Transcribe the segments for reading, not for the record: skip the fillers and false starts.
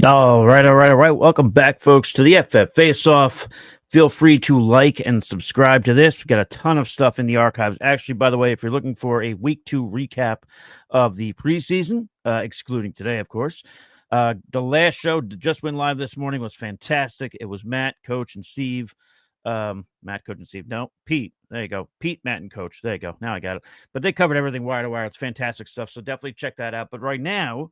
All right. Welcome back, folks, to the FF Face Off. Feel free to like and subscribe to this. We've got a ton of stuff in the archives. Actually, by the way, if you're looking for a week 2 recap of the preseason, excluding today, of course, the last show just went live this morning was fantastic. It was Matt, Coach, and Steve. Matt, Coach, and Steve. No, Pete. There you go. Pete, Matt, and Coach. There you go. Now I got it. But they covered everything wire to wire. It's fantastic stuff. So definitely check that out. But right now,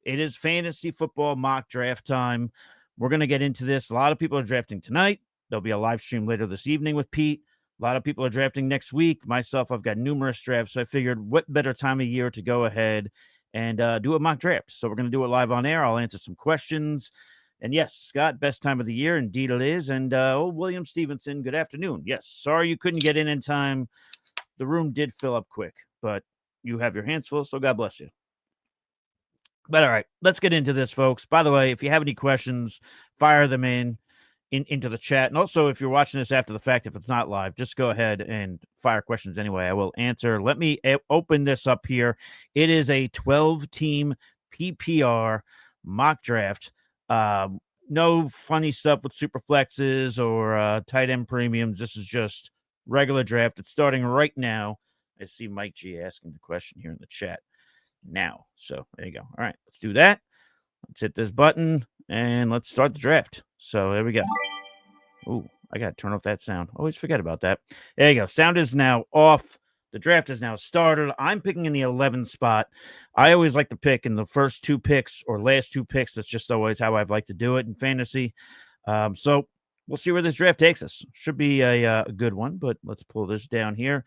it is fantasy football mock draft time. We're going to get into this. A lot of people are drafting tonight. There'll be a live stream later this evening with Pete. A lot of people are drafting next week. Myself, I've got numerous drafts. So I figured what better time of year to go ahead and do a mock draft. So we're going to do it live on air. I'll answer some questions. And yes, Scott, best time of the year. Indeed it is. And William Stevenson, good afternoon. Yes, sorry you couldn't get in time. The room did fill up quick, but you have your hands full, so God bless you. But all right, let's get into this, folks. By the way, if you have any questions, fire them into the chat. And also, if you're watching this after the fact, if it's not live, just go ahead and fire questions anyway. I will answer. Let me open this up here. It is a 12-team PPR mock draft. No funny stuff with super flexes or tight end premiums. This is just regular draft. It's starting right now. I see Mike G asking the question here in the chat now. So there you go. All right, let's do that. Let's hit this button and let's start the draft. So there we go. Ooh, I got to turn off that sound. Always forget about that. There you go. Sound is now off. The draft is now started. I'm picking in the 11th spot. I always like to pick in the first 2 picks or last 2 picks. That's just always how I've liked to do it in fantasy. So we'll see where this draft takes us. Should be a good one, but let's pull this down here.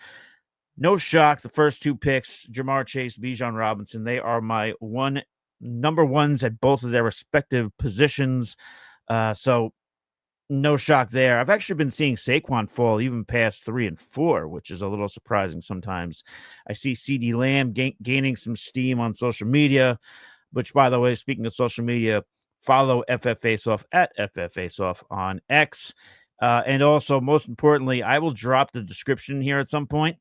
No shock, the first 2 picks, Jamar Chase, Bijan Robinson, they are my number ones at both of their respective positions. So no shock there. I've actually been seeing Saquon fall even past 3 and 4, which is a little surprising sometimes. I see CD Lamb gaining some steam on social media, which, by the way, speaking of social media, follow FF Faceoff at FF Faceoff on X. And also, most importantly, I will drop the description here at some point.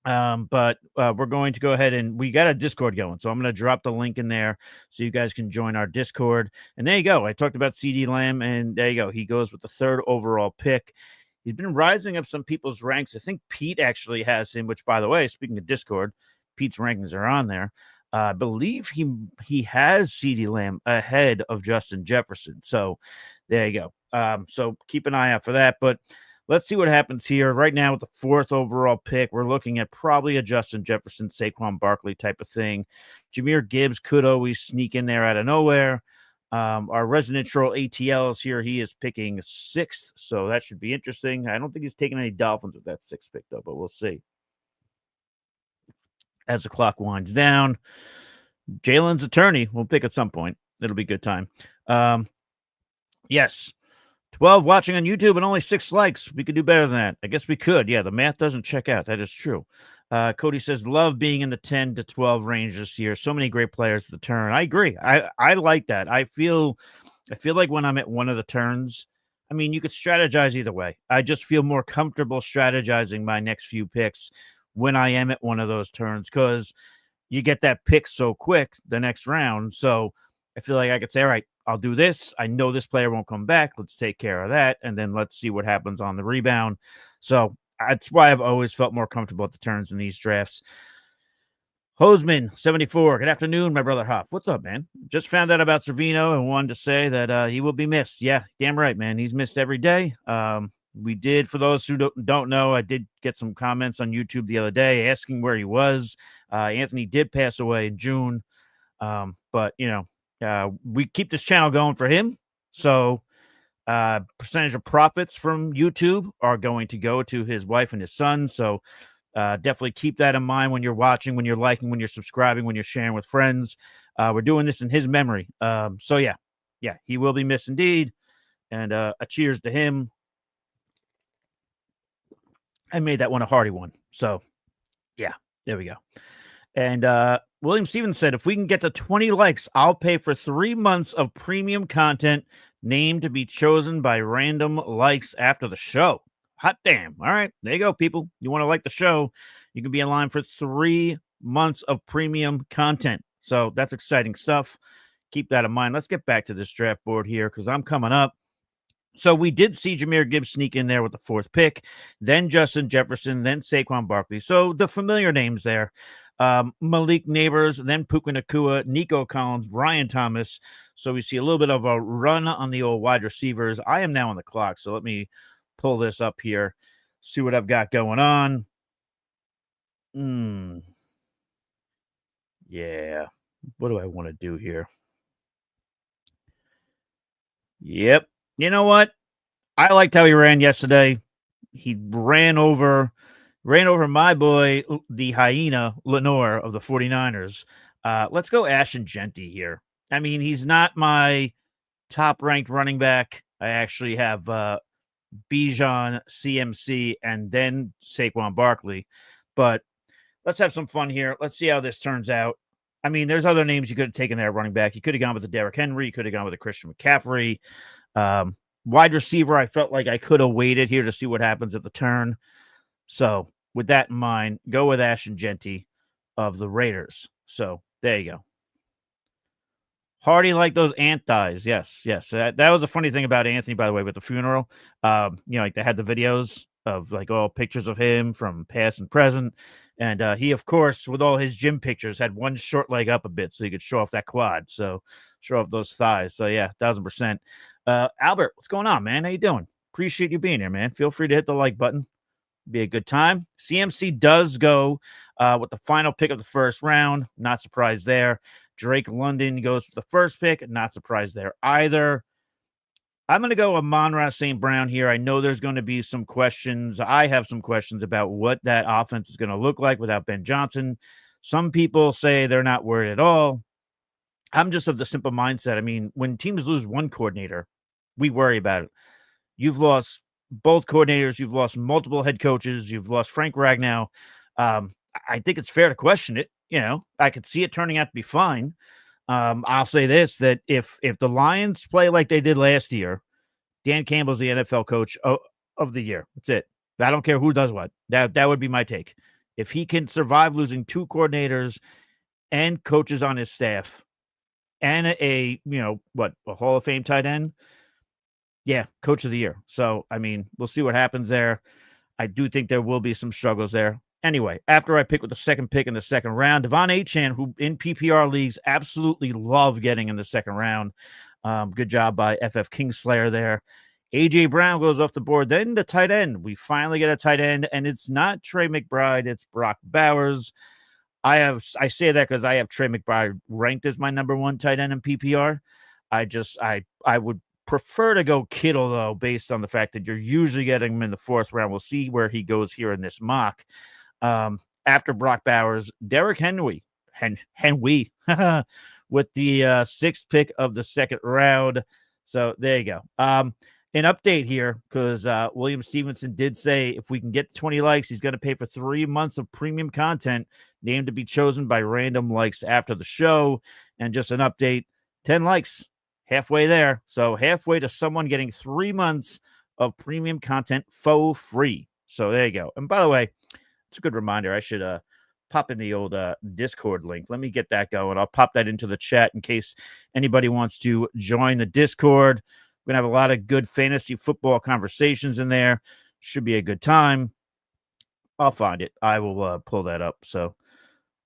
But we're going to go ahead and we got a Discord going. So I'm going to drop the link in there so you guys can join our Discord. And there you go. I talked about CD Lamb, and there you go. He goes with the 3rd overall pick. He's been rising up some people's ranks. I think Pete actually has him, which, by the way, speaking of Discord, Pete's rankings are on there. I believe he has CD Lamb ahead of Justin Jefferson. So there you go. So keep an eye out for that. But let's see what happens here. Right now, with the 4th overall pick, we're looking at probably a Justin Jefferson, Saquon Barkley type of thing. Jahmyr Gibbs could always sneak in there out of nowhere. Our resident troll ATLs here, he is picking 6th, so that should be interesting. I don't think he's taking any Dolphins with that 6th pick, though, but we'll see. As the clock winds down, Jalen's attorney will pick at some point. It'll be a good time. Yes. 12 watching on YouTube and only 6 likes. We could do better than that. I guess we could. Yeah, the math doesn't check out. That is true. Cody says, love being in the 10 to 12 range this year. So many great players at the turn. I agree. I like that. I feel like when I'm at one of the turns, I mean, you could strategize either way. I just feel more comfortable strategizing my next few picks when I am at one of those turns because you get that pick so quick the next round. So I feel like I could say, all right, I'll do this. I know this player won't come back. Let's take care of that. And then let's see what happens on the rebound. So that's why I've always felt more comfortable at the turns in these drafts. Hoseman, 74. Good afternoon, my brother Huff. What's up, man? Just found out about TreVeyon and wanted to say that he will be missed. Yeah, damn right, man. He's missed every day. We did, for those who don't know, I did get some comments on YouTube the other day asking where he was. Anthony did pass away in June. But, we keep this channel going for him. So percentage of profits from YouTube are going to go to his wife and his son. So definitely keep that in mind when you're watching, when you're liking, when you're subscribing, when you're sharing with friends. We're doing this in his memory. So yeah, he will be missed indeed. And a cheers to him. I made that one a hearty one. So yeah, there we go. And William Stevens said, if we can get to 20 likes, I'll pay for 3 months of premium content, named to be chosen by random likes after the show. Hot damn. All right, there you go, people. You want to like the show, you can be in line for 3 months of premium content. So that's exciting stuff. keep that in mind. Let's get back to this draft board here because I'm coming up. So we did see Jahmyr Gibbs sneak in there with the 4th pick, then Justin Jefferson, then Saquon Barkley. So the familiar names there. Malik Neighbors, then Puka Nacua, Nico Collins, Brian Thomas. So we see a little bit of a run on the old wide receivers. I am now on the clock, so let me pull this up here, see what I've got going on. Yeah. What do I want to do here? Yep. You know what? I liked how he ran yesterday. He ran over my boy, the hyena, Lenore of the 49ers. Let's go Ashton Genty here. I mean, he's not my top-ranked running back. I actually have Bijan, CMC, and then Saquon Barkley. But let's have some fun here. Let's see how this turns out. I mean, there's other names you could have taken there running back. You could have gone with the Derrick Henry. You could have gone with the Christian McCaffrey. Wide receiver, I felt like I could have waited here to see what happens at the turn. So with that in mind, go with Ashton Genty of the Raiders. So there you go. Hardy like those ant thighs. Yes. That was a funny thing about Anthony, by the way, with the funeral. Like they had the videos of like all pictures of him from past and present. And he, of course, with all his gym pictures, had one short leg up a bit so he could show off that quad. So show off those thighs. So yeah, 1,000%. Albert, what's going on, man? How you doing? Appreciate you being here, man. Feel free to hit the like button. Be a good time. CMC does go with the final pick of the first round. Not surprised there. Drake London goes with the first pick. Not surprised there either. I'm going to go Amon-Ra St. Brown here. I know there's going to be some questions. I have some questions about what that offense is going to look like without Ben Johnson. Some people say they're not worried at all. I'm just of the simple mindset. I mean, when teams lose one coordinator, we worry about it. You've lost both coordinators. You've lost multiple head coaches. You've lost Frank Ragnow. I think it's fair to question it. I could see it turning out to be fine. I'll say this, that if the Lions play like they did last year, Dan Campbell's the NFL coach of the year. That's it. I don't care who does what. That would be my take. If he can survive losing 2 coordinators and coaches on his staff and a Hall of Fame tight end, yeah, coach of the year. So, I mean, we'll see what happens there. I do think there will be some struggles there. Anyway, after I pick with the 2nd pick in the 2nd round, Devon Achane, who in PPR leagues absolutely love getting in the 2nd round. Good job by FF Kingslayer there. A.J. Brown goes off the board. Then the tight end. We finally get a tight end, and it's not Trey McBride. It's Brock Bowers. I say that because I have Trey McBride ranked as my number 1 tight end in PPR. I would prefer to go Kittle, though, based on the fact that you're usually getting him in the 4th round. We'll see where he goes here in this mock. After Brock Bowers, Derrick Henry with the 6th pick of the 2nd round. So there you go. An update here, because William Stevenson did say if we can get 20 likes, he's going to pay for 3 months of premium content, named to be chosen by random likes after the show. And just an update, 10 likes, halfway there. So halfway to someone getting 3 months of premium content for free. So there you go. And by the way, it's a good reminder. I should pop in the old Discord link. Let me get that going. I'll pop that into the chat in case anybody wants to join the Discord. We're going to have a lot of good fantasy football conversations in there. Should be a good time. I'll find it. I will pull that up. So,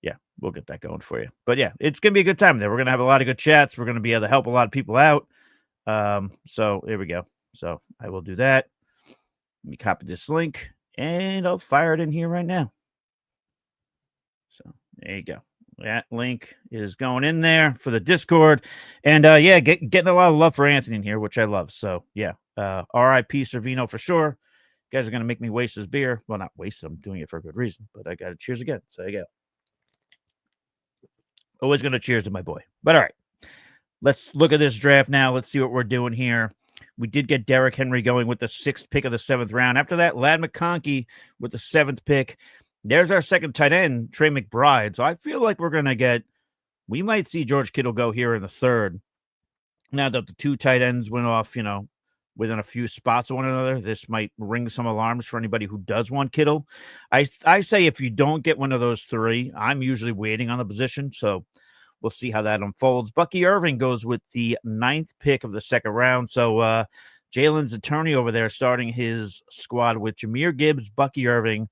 yeah, we'll get that going for you. But, yeah, it's going to be a good time there. We're going to have a lot of good chats. We're going to be able to help a lot of people out. So, here we go. So, I will do that. Let me copy this link, and I'll fire it in here right now. So, there you go. That link is going in there for the Discord. And, yeah, getting a lot of love for Anthony in here, which I love. So, yeah, R.I.P. Servino for sure. You guys are going to make me waste his beer. Well, not waste it. I'm doing it for a good reason. But I got to cheers again. So, there you go. Always going to cheers to my boy. But, all right. Let's look at this draft now. Let's see what we're doing here. We did get Derrick Henry going with the 6th pick of the 7th round. After that, Ladd McConkey with the 7th pick. There's our 2nd tight end, Trey McBride. So I feel like we might see George Kittle go here in the 3rd. Now that the 2 tight ends went off, within a few spots of one another, this might ring some alarms for anybody who does want Kittle. I say if you don't get one of those 3, I'm usually waiting on the position. So we'll see how that unfolds. Bucky Irving goes with the 9th pick of the second round. So Jalen's attorney over there starting his squad with Jahmyr Gibbs, Bucky Irving,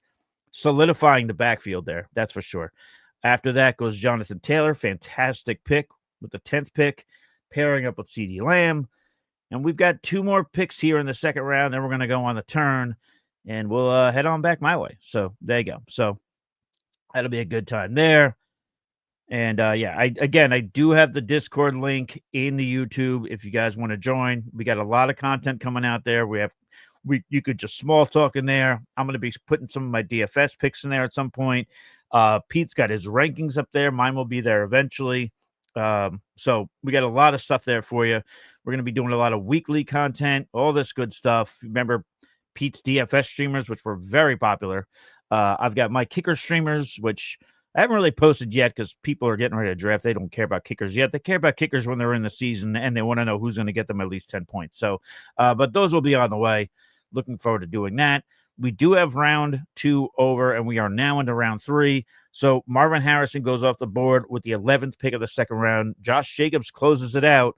solidifying the backfield there. That's for sure. After that goes Jonathan Taylor, fantastic pick with the 10th pick, pairing up with CeeDee Lamb. And we've got 2 more picks here in the second round. Then we're going to go on the turn, and we'll head on back my way. So there you go. So that'll be a good time there. And yeah, I do have the Discord link in the YouTube if you guys want to join. We got a lot of content coming out there. You could just small talk in there. I'm going to be putting some of my DFS picks in there at some point. Pete's got his rankings up there. Mine will be there eventually. So we got a lot of stuff there for you. We're going to be doing a lot of weekly content, all this good stuff. Remember Pete's DFS streamers, which were very popular. I've got my kicker streamers, which I haven't really posted yet because people are getting ready to draft. They don't care about kickers yet. They care about kickers when they're in the season, and they want to know who's going to get them at least 10 points. So, but those will be on the way. Looking forward to doing that. We do have round 2 over, and we are now into round 3. So Marvin Harrison goes off the board with the 11th pick of the second round. Josh Jacobs closes it out.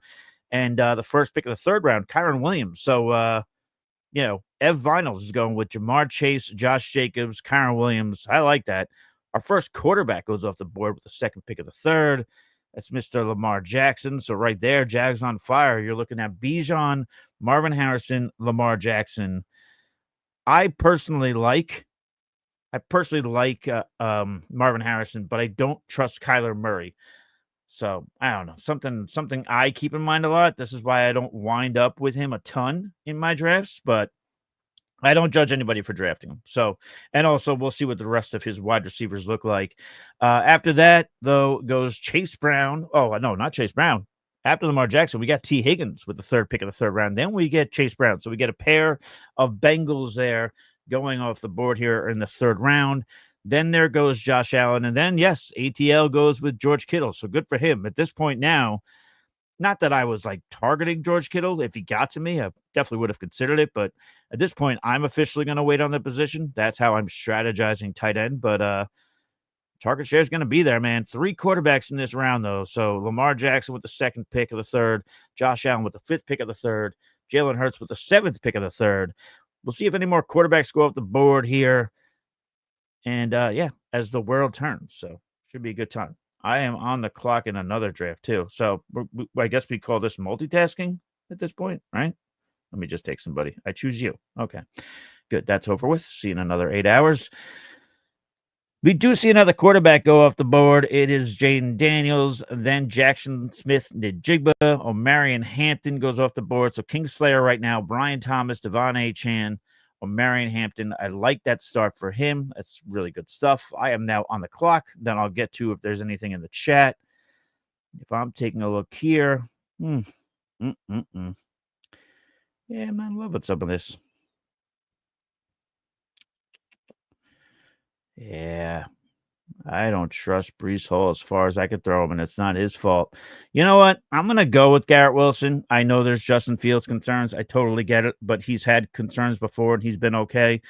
And the first pick of the third round, Kyron Williams. So, Ev Vinyls is going with Jamar Chase, Josh Jacobs, Kyron Williams. I like that. Our first quarterback goes off the board with the second pick of the third. That's Mr. Lamar Jackson. So right there, Jags on fire. You're looking at Bijan, Marvin Harrison, Lamar Jackson. I personally like Marvin Harrison, but I don't trust Kyler Murray. So I don't know, something I keep in mind a lot. This is why I don't wind up with him a ton in my drafts, but I don't judge anybody for drafting him. So, and also we'll see what the rest of his wide receivers look like. After that, though, goes Chase Brown. Oh, no, not Chase Brown. After Lamar Jackson, we got T. Higgins with the 3rd pick of the third round. Then we get Chase Brown. So we get a pair of Bengals there going off the board here in the 3rd round. Then there goes Josh Allen. And then, yes, ATL goes with George Kittle. So good for him. At this point now, not that I was like targeting George Kittle. If he got to me, I definitely would have considered it. But at this point, I'm officially going to wait on the position. That's how I'm strategizing tight end. But target share is going to be there, man. 3 quarterbacks in this round, though. So Lamar Jackson with the 2nd pick of the 3rd, Josh Allen with the 5th pick of the 3rd, Jalen Hurts with the 7th pick of the 3rd. We'll see if any more quarterbacks go off the board here. And yeah, as the world turns. So should be a good time. I am on the clock in another draft too. So I guess we call this multitasking at this point, right? Let me just take somebody. I choose you. Okay, good. That's over with. See you in another 8 hours. We do see another quarterback go off the board. It is Jaden Daniels, then Jackson Smith-Njigba. O'Marion Hampton goes off the board. So Kingslayer right now, Brian Thomas, Devon Achane, O'Marion Hampton. I like that start for him. That's really good stuff. I am now on the clock. Then I'll get to if there's anything in the chat. If I'm taking a look here. Yeah, man, I love what's up with this. Yeah. I don't trust Breece Hall as far as I could throw him, and it's not his fault. You know what? I'm going to go with Garrett Wilson. I know there's Justin Fields concerns. I totally get it, but he's had concerns before, and he's been okay.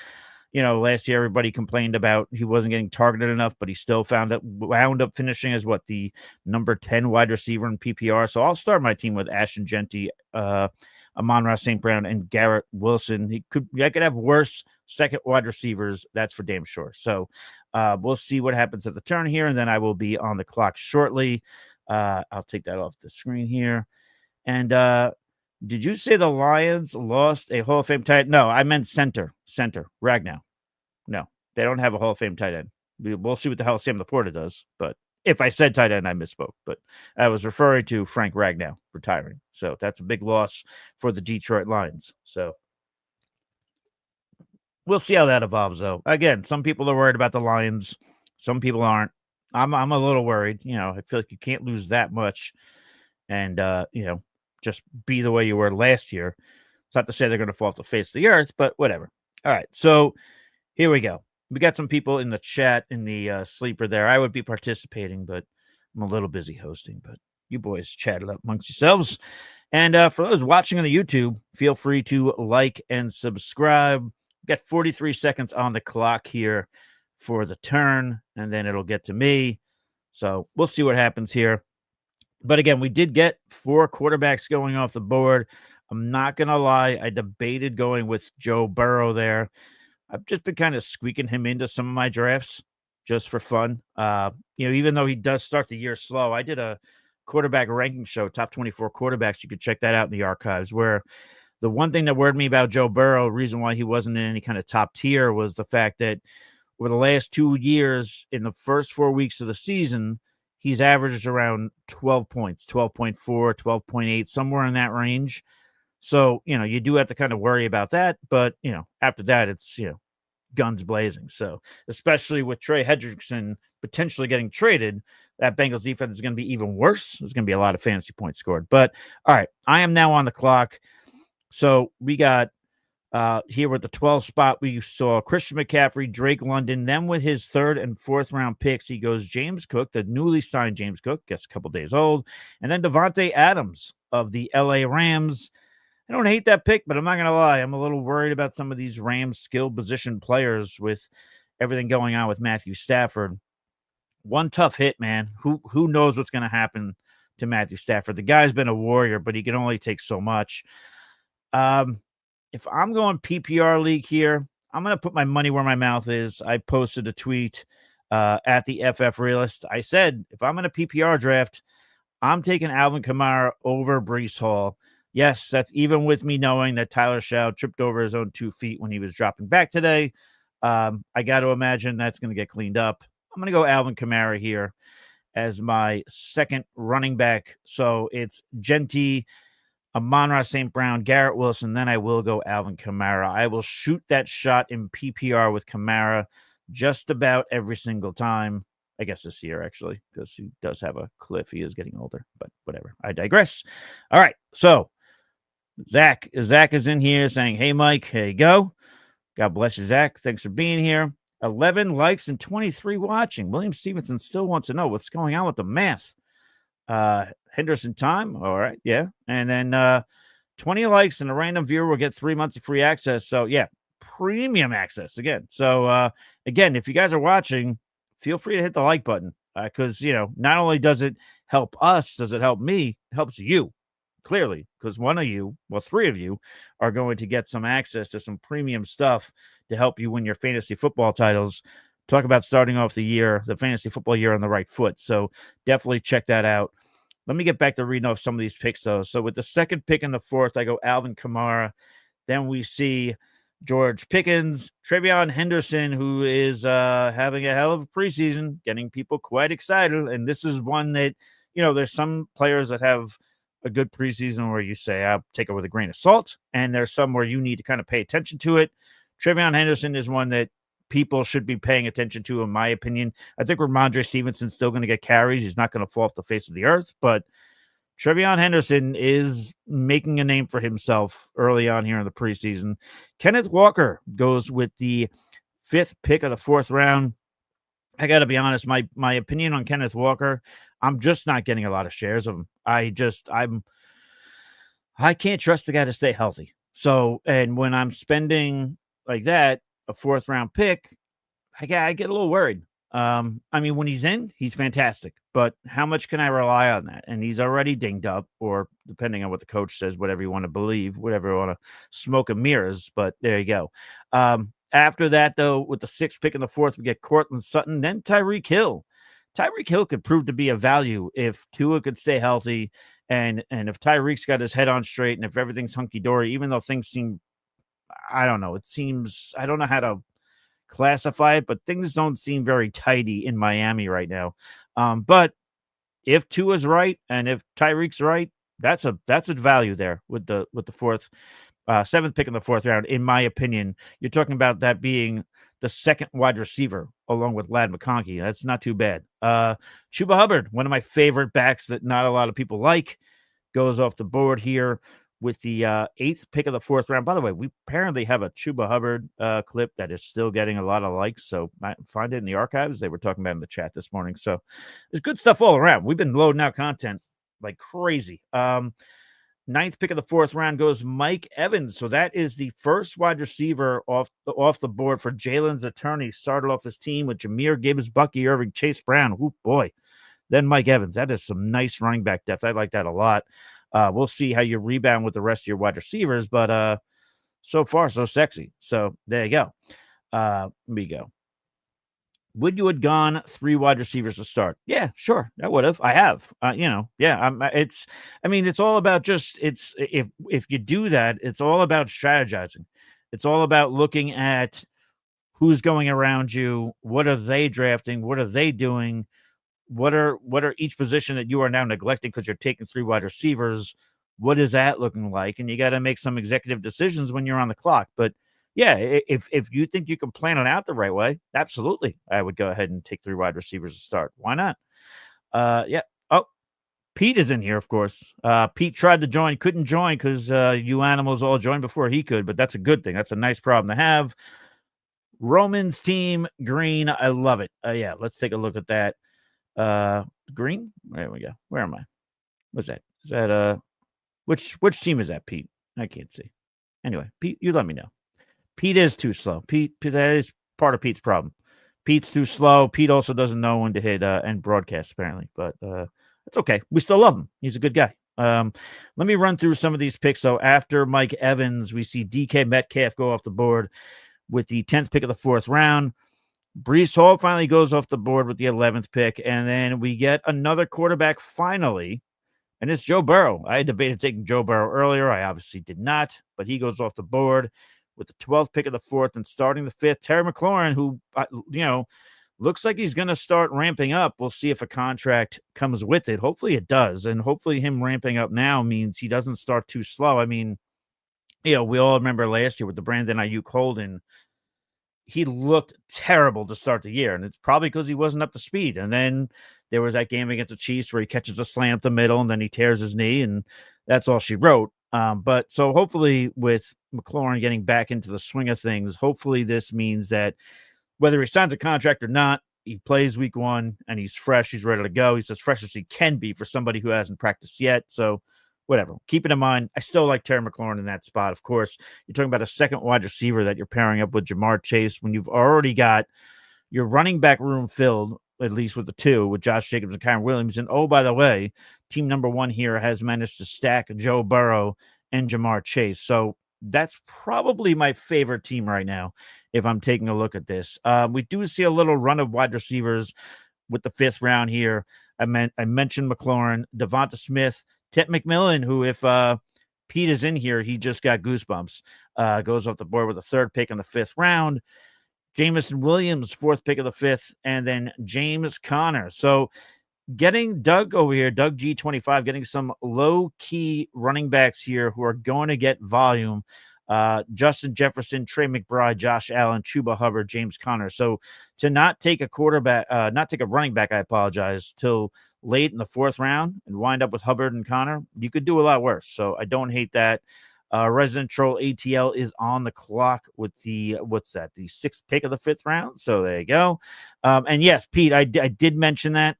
Last year everybody complained about he wasn't getting targeted enough, but he still wound up finishing as the number 10 wide receiver in PPR. So I'll start my team with Ashton Genty, Amon-Ra St. Brown, and Garrett Wilson. I could have worse second wide receivers. That's for damn sure. So we'll see what happens at the turn here, and then I will be on the clock shortly. I'll take that off the screen here. And did you say the Lions lost a Hall of Fame tight end? No, I meant center, Ragnow. No, they don't have a Hall of Fame tight end. We'll see what the hell Sam Laporta does. But if I said tight end, I misspoke. But I was referring to Frank Ragnow retiring. So that's a big loss for the Detroit Lions. So we'll see how that evolves, though. Again, some people are worried about the Lions. Some people aren't. I'm a little worried. I feel like you can't lose that much and, just be the way you were last year. It's not to say they're going to fall off the face of the earth, but whatever. All right, so here we go. We got some people in the chat in the sleeper there. I would be participating, but I'm a little busy hosting. But you boys chat it up amongst yourselves. And for those watching on the YouTube, feel free to like and subscribe. We've got 43 seconds on the clock here for the turn, and then it'll get to me. So we'll see what happens here. But again, we did get 4 quarterbacks going off the board. I'm not going to lie. I debated going with Joe Burrow there. I've just been kind of squeaking him into some of my drafts just for fun. Even though he does start the year slow, I did a quarterback ranking show, top 24 quarterbacks. You could check that out in the archives, where the one thing that worried me about Joe Burrow, reason why he wasn't in any kind of top tier, was the fact that over the last 2 years, in the first 4 weeks of the season, he's averaged around 12 points, 12.4, 12.8, somewhere in that range. So, you do have to kind of worry about that. But, after that, it's, guns blazing. So, especially with Trey Hendrickson potentially getting traded, that Bengals defense is going to be even worse. There's going to be a lot of fantasy points scored. But, all right, I am now on the clock. So, we got here with the 12th spot, we saw Christian McCaffrey, Drake London. Then with his 3rd and 4th round picks, he goes James Cook, the newly signed James Cook, gets a couple days old. And then Devontae Adams of the LA Rams. I don't hate that pick, but I'm not going to lie. I'm a little worried about some of these Rams skill position players with everything going on with Matthew Stafford. One tough hit, man. Who knows what's going to happen to Matthew Stafford? The guy's been a warrior, but he can only take so much. If I'm going PPR league here, I'm going to put my money where my mouth is. I posted a tweet at the FF Realist. I said, if I'm in a PPR draft, I'm taking Alvin Kamara over Breece Hall. Yes, that's even with me knowing that Tyler Shaw tripped over his own 2 feet when he was dropping back today. I got to imagine that's going to get cleaned up. I'm going to go Alvin Kamara here as my second running back. So it's Genty, Amon-Ra St. Brown, Garrett Wilson. Then I will go Alvin Kamara. I will shoot that shot in PPR with Kamara just about every single time. I guess this year, actually, because he does have a cliff. He is getting older, but whatever. I digress. All right. So Zach is in here saying, hey, Mike, here you go. God bless you, Zach. Thanks for being here. 11 likes and 23 watching. William Stevenson still wants to know what's going on with the math. Henderson time. All right. Yeah. And then 20 likes and a random viewer will get 3 months of free access. So, yeah, premium access again. So, again, if you guys are watching, feel free to hit the like button because, not only does it help us, does it help me, it helps you. Clearly, because three of you are going to get some access to some premium stuff to help you win your fantasy football titles. Talk about starting off the fantasy football year on the right foot. So definitely check that out. Let me get back to reading off some of these picks, though. So with the second pick in the 4th, I go Alvin Kamara. Then we see George Pickens, TreVeyon Henderson, who is having a hell of a preseason, getting people quite excited. And this is one that, there's some players that have a good preseason where you say, I'll take it with a grain of salt. And there's some where you need to kind of pay attention to it. TreVeyon Henderson is one that people should be paying attention to, in my opinion. I think Ramondre Stevenson's still going to get carries. He's not going to fall off the face of the earth, but TreVeyon Henderson is making a name for himself early on here in the preseason. Kenneth Walker goes with the 5th pick of the 4th round. I got to be honest, my opinion on Kenneth Walker, I'm just not getting a lot of shares of him. I can't trust the guy to stay healthy. So, and when I'm spending like that, a 4th round pick, I get a little worried. When he's in, he's fantastic, but how much can I rely on that? And he's already dinged up, or depending on what the coach says, whatever you want to believe, whatever you want to smoke and mirrors, but there you go. After that, though, with the 6th pick in the 4th, we get Cortland Sutton, then Tyreek Hill. Tyreek Hill could prove to be a value if Tua could stay healthy and if Tyreek's got his head on straight and if everything's hunky-dory, even though things seem, I don't know, I don't know how to classify it, but things don't seem very tidy in Miami right now. But if Tua's right and if Tyreek's right, that's a value there with the 7th pick in the 4th round. In my opinion, you're talking about that being the 2nd wide receiver along with Ladd McConkey. That's not too bad. Chuba Hubbard, one of my favorite backs that not a lot of people like, goes off the board here with the 8th pick of the 4th round. By the way, we apparently have a Chuba Hubbard clip that is still getting a lot of likes. So find it in the archives. They were talking about it in the chat this morning. So there's good stuff all around. We've been loading out content like crazy. 9th pick of the 4th round goes Mike Evans. So that is the first wide receiver off the board for Jalen's attorney. Started off his team with Jahmyr Gibbs, Bucky Irving, Chase Brown. Oh, boy. then Mike Evans. That is some nice running back depth. I like that a lot. We'll see how you rebound with the rest of your wide receivers, but so far, so sexy. So there you go. Let me go. Would you have gone 3 wide receivers to start? Yeah, sure. I would have. I have. Yeah. It's all about if you do that, it's all about strategizing. It's all about looking at who's going around you, what are they drafting, what are they doing, what are each position that you are now neglecting because you're taking 3 wide receivers. What is that looking like? And you got to make some executive decisions when you're on the clock. But yeah, if you think you can plan it out the right way, absolutely, I would go ahead and take 3 wide receivers to start. Why not? Yeah. Oh, Pete is in here, of course. Pete tried to join, couldn't join because you animals all joined before he could. But that's a good thing. That's a nice problem to have. Romans team green. I love it. Yeah, let's take a look at that. Green. There we go. Where am I? What's that? Is that which team is that, Pete? I can't see. Anyway, Pete, you let me know. Pete is too slow. Pete, that is part of Pete's problem. Pete's too slow. Pete also doesn't know when to hit end broadcast, apparently, but it's okay. We still love him. He's a good guy. Let me run through some of these picks. So after Mike Evans, we see DK Metcalf go off the board with the 10th pick of the 4th round. Breece Hall finally goes off the board with the 11th pick, and then we get another quarterback finally, and it's Joe Burrow. I debated taking Joe Burrow earlier. I obviously did not, but he goes off the board with the 12th pick of the 4th and starting the 5th, Terry McLaurin, who, looks like he's going to start ramping up. We'll see if a contract comes with it. Hopefully it does, and hopefully him ramping up now means he doesn't start too slow. I mean, we all remember last year with the Brandon Ayuk holding. He looked terrible to start the year, and it's probably because he wasn't up to speed. And then there was that game against the Chiefs where he catches a slant up the middle, and then he tears his knee, and that's all she wrote. But so hopefully with McLaurin getting back into the swing of things, hopefully this means that whether he signs a contract or not, he plays week 1 and he's fresh. He's ready to go. He's as fresh as he can be for somebody who hasn't practiced yet. So whatever. Keep it in mind. I still like Terry McLaurin in that spot. Of course, you're talking about a second wide receiver that you're pairing up with Jamar Chase when you've already got your running back room filled, at least with the 2, with Josh Jacobs and Kyren Williams. And oh, by the way, team number 1 here has managed to stack Joe Burrow and Jamar Chase. So that's probably my favorite team right now if I'm taking a look at this. We do see a little run of wide receivers with the 5th round here. I mentioned McLaurin, Devonta Smith, Ted McMillan, who if Pete is in here, he just got goosebumps. Goes off the board with a 3rd pick in the 5th round. Jameson Williams, 4th pick of the 5th, and then James Conner. So getting Doug over here, Doug G25, getting some low-key running backs here who are going to get volume. Justin Jefferson, Trey McBride, Josh Allen, Chuba Hubbard, James Conner. So to not take a running back, I apologize, till late in the 4th round and wind up with Hubbard and Conner, you could do a lot worse. So I don't hate that. Resident Troll ATL is on the clock with the 6th pick of the 5th round. So there you go. And yes, Pete, I did mention that.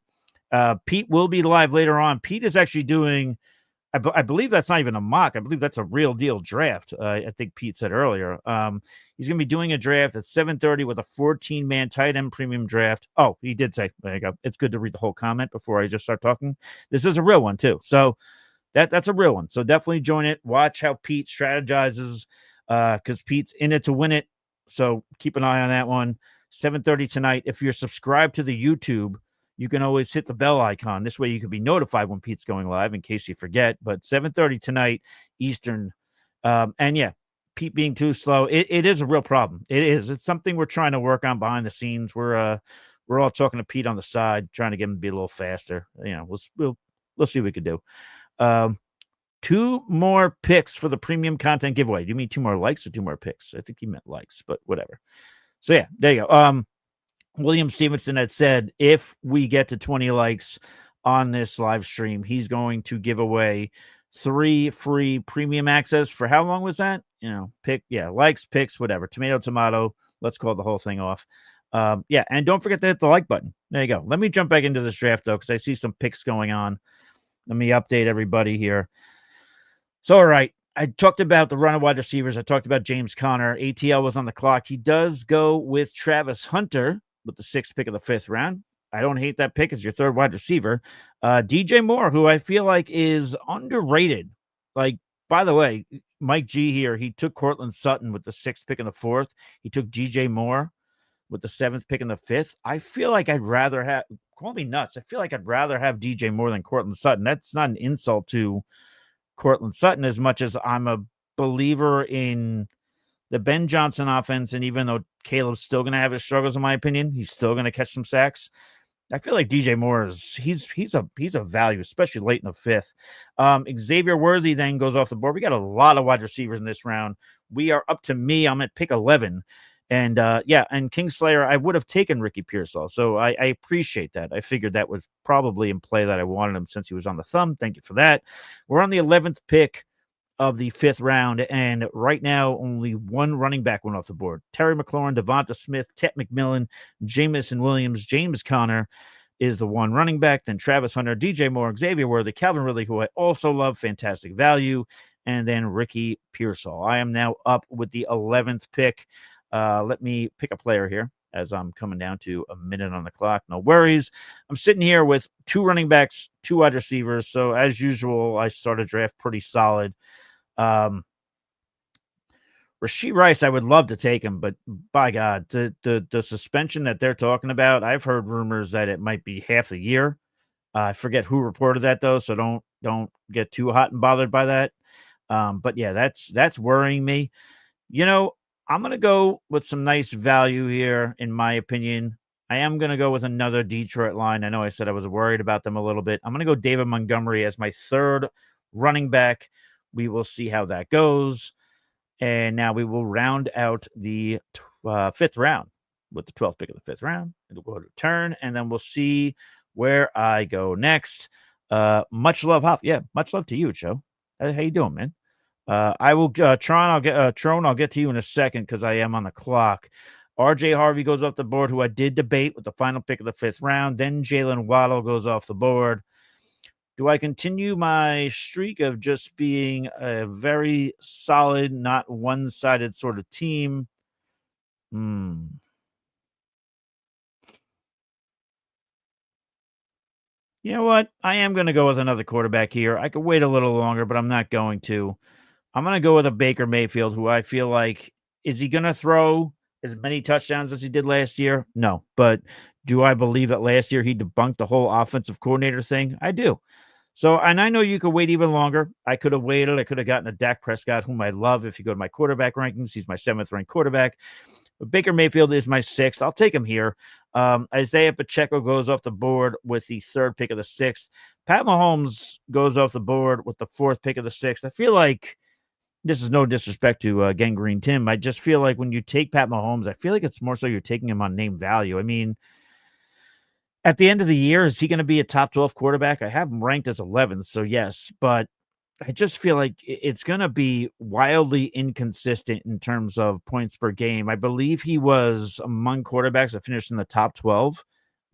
Pete will be live later on. Pete is actually doing, I believe that's not even a mock. I believe that's a real deal draft. I think Pete said earlier. He's going to be doing a draft at 7:30 with a 14-man tight end premium draft. Oh, he did say, there you go. It's good to read the whole comment before I just start talking. This is a real one too. So that's a real one. So definitely join it. Watch how Pete strategizes because Pete's in it to win it. So keep an eye on that one. 7:30 tonight. If you're subscribed to the YouTube, you can always hit the bell icon. This way you can be notified when Pete's going live in case you forget. But 7:30 tonight, Eastern. And yeah, Pete being too slow, it is a real problem. It is. It's something we're trying to work on behind the scenes. We're all talking to Pete on the side, trying to get him to be a little faster. We'll see what we can do. 2 more picks for the premium content giveaway. Do you mean 2 more likes or 2 more picks? I think he meant likes, but whatever. So yeah, there you go. William Stevenson had said if we get to 20 likes on this live stream, he's going to give away 3 free premium access for how long was that? Likes, picks, whatever. Tomato. Let's call the whole thing off. And don't forget to hit the like button. There you go. Let me jump back into this draft, though, because I see some picks going on. Let me update everybody here. So, all right. I talked about the run of wide receivers. I talked about James Conner. ATL was on the clock. He does go with Travis Hunter with the 6th pick of the 5th round. I don't hate that pick as your third wide receiver. DJ Moore, who I feel like is underrated. Like, by the way, Mike G here, he took Cortland Sutton with the 6th pick in the 4th. He took DJ Moore with the 7th pick in the 5th. I feel like I'd rather have, call me nuts, I feel like I'd rather have DJ Moore than Cortland Sutton. That's not an insult to Cortland Sutton as much as I'm a believer in the Ben Johnson offense. And even though Caleb's still going to have his struggles, in my opinion, he's still going to catch some sacks. I feel like DJ Moore is he's a value, especially late in the 5th. Xavier Worthy then goes off the board. We got a lot of wide receivers in this round. We are up to me. I'm at pick 11. And and Kingslayer, I would have taken Ricky Pearsall. So I appreciate that. I figured that was probably in play that I wanted him since he was on the thumb. Thank you for that. We're on the 11th pick of the 5th round, and right now only one running back went off the board. Terry McLaurin, Devonta Smith, Tet McMillan, Jamison Williams, James Conner is the one running back, then Travis Hunter, DJ Moore, Xavier Worthy, Calvin Ridley, who I also love, fantastic value, and then Ricky Pearsall. I am now up with the 11th pick. Let me pick a player here as I'm coming down to a minute on the clock. No worries. I'm sitting here with 2 running backs, 2 wide receivers. So as usual, I start a draft pretty solid. Rasheed Rice, I would love to take him, but by God, the suspension that they're talking about, I've heard rumors that it might be half a year. I forget who reported that though, so don't get too hot and bothered by that. But yeah, that's worrying me. You know, I'm gonna go with some nice value here, in my opinion. I am gonna go with another Detroit line. I know I said I was worried about them a little bit. I'm gonna go David Montgomery as my 3rd running back. We will see how that goes. And now we will round out the 5th round with the 12th pick of the 5th round. It'll go to turn, and then we'll see where I go next. Much love, Hop. Yeah, much love to you, Joe. How you doing, man? I will, Tron, I'll get to you in a second because I am on the clock. RJ Harvey goes off the board, who I did debate with the final pick of the 5th round. Then Jalen Waddle goes off the board. Do I continue my streak of just being a very solid, not one-sided sort of team? You know what? I am going to go with another quarterback here. I could wait a little longer, but I'm not going to. I'm going to go with a Baker Mayfield, who I feel like, is he going to throw as many touchdowns as he did last year? No. But do I believe that last year he debunked the whole offensive coordinator thing? I do. So, and I know you could wait even longer. I could have waited. I could have gotten a Dak Prescott, whom I love. If you go to my quarterback rankings, he's my 7th ranked quarterback. But Baker Mayfield is my 6th. I'll take him here. Isaiah Pacheco goes off the board with the 3rd pick of the 6th. Pat Mahomes goes off the board with the 4th pick of the 6th. I feel like, this is no disrespect to Gangrene Tim, I just feel like when you take Pat Mahomes, I feel like it's more so you're taking him on name value. I mean, at the end of the year, is he going to be a top 12 quarterback? I have him ranked as 11th, so yes, but I just feel like it's going to be wildly inconsistent in terms of points per game. I believe he was among quarterbacks that finished in the top 12. I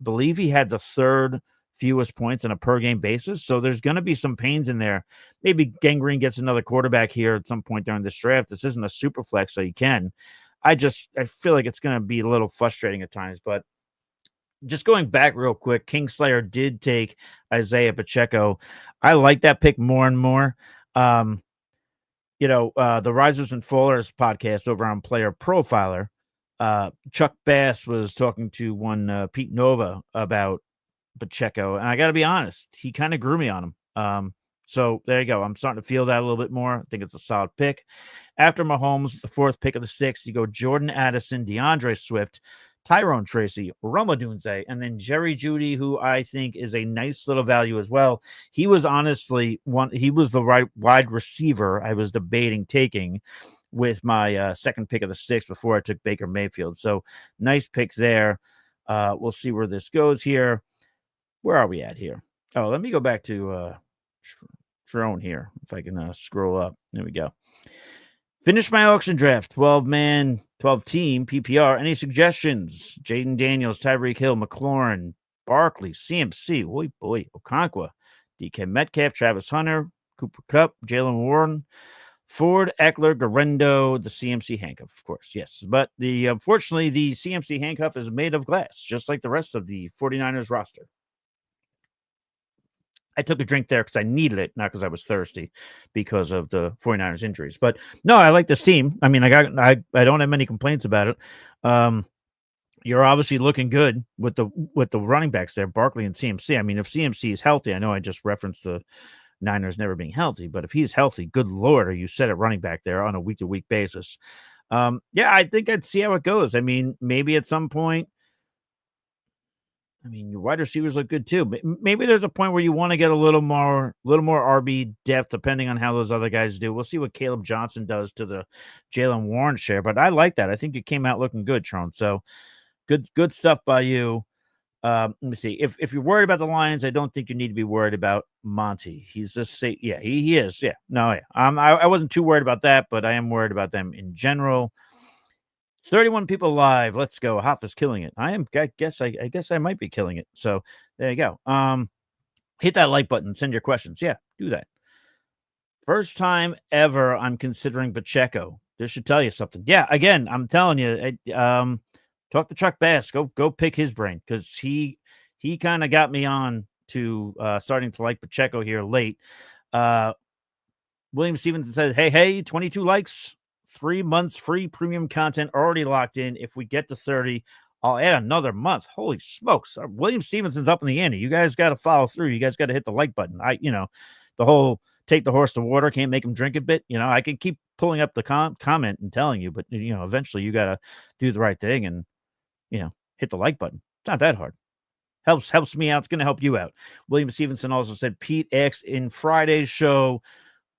believe he had the 3rd fewest points on a per game basis. So there's going to be some pains in there. Maybe Gangrene gets another quarterback here at some point during this draft. This isn't a super flex, so you can. I feel like it's going to be a little frustrating at times, but just going back real quick, Kingslayer did take Isaiah Pacheco. I like that pick more and more. The Risers and Fallers podcast over on Player Profiler, Chuck Bass was talking to one Pete Nova about Pacheco, and I got to be honest, he kind of grew me on him. So there you go. I'm starting to feel that a little bit more. I think it's a solid pick. After Mahomes, the 4th pick of the 6th, you go Jordan Addison, DeAndre Swift, Tyrone Tracy, Roma Dunze, and then Jerry Jeudy, who I think is a nice little value as well. He was honestly he was the right wide receiver I was debating taking with my 2nd pick of the 6th before I took Baker Mayfield. So nice pick there. We'll see where this goes here. Where are we at here? Oh, let me go back to Trone here, if I can scroll up. There we go. Finish my auction draft, 12-man, 12-team, PPR. Any suggestions? Jaden Daniels, Tyreek Hill, McLaurin, Barkley, CMC, Okonkwo, DK Metcalf, Travis Hunter, Cooper Kupp, Jalen Warren, Ford, Eckler, Garendo, the CMC handcuff, of course, yes. But unfortunately, the CMC handcuff is made of glass, just like the rest of the 49ers roster. I took a drink there because I needed it, not because I was thirsty because of the 49ers injuries. But no, I like this team. I mean, I don't have many complaints about it. You're obviously looking good with the running backs there, Barkley and CMC. I mean, if CMC is healthy, I know I just referenced the Niners never being healthy, but if he's healthy, good Lord, are you set at running back there on a week-to-week basis? Yeah, I think I'd see how it goes. I mean, maybe at some point, I mean, your wide receivers look good too. But maybe there's a point where you want to get a little more RB depth, depending on how those other guys do. We'll see what Caleb Johnson does to the Jalen Warren share, but I like that. I think you came out looking good, Tron. So good stuff by you. Let me see. If you're worried about the Lions, I don't think you need to be worried about Monty. He's just yeah, he is. Yeah. No, yeah. I wasn't too worried about that, but I am worried about them in general. 31 people live. Let's go. Hop is killing it. I guess I might be killing it. So there you go. Hit that like button. Send your questions. Yeah, do that. First time ever I'm considering Pacheco. This should tell you something. Yeah, again, I'm telling you, talk to Chuck Bass. Go pick his brain because he kind of got me on to starting to like Pacheco here late. William Stevenson says, hey, 22 likes, 3 months free premium content already locked in. If we get to 30, I'll add another month. Holy smokes. William Stevenson's up in the ante. You guys got to follow through. You guys got to hit the like button. The whole take the horse to water, can't make him drink a bit. I can keep pulling up the comment and telling you, but eventually you got to do the right thing and, hit the like button. It's not that hard. Helps me out. It's going to help you out. William Stevenson also said Pete X in Friday's show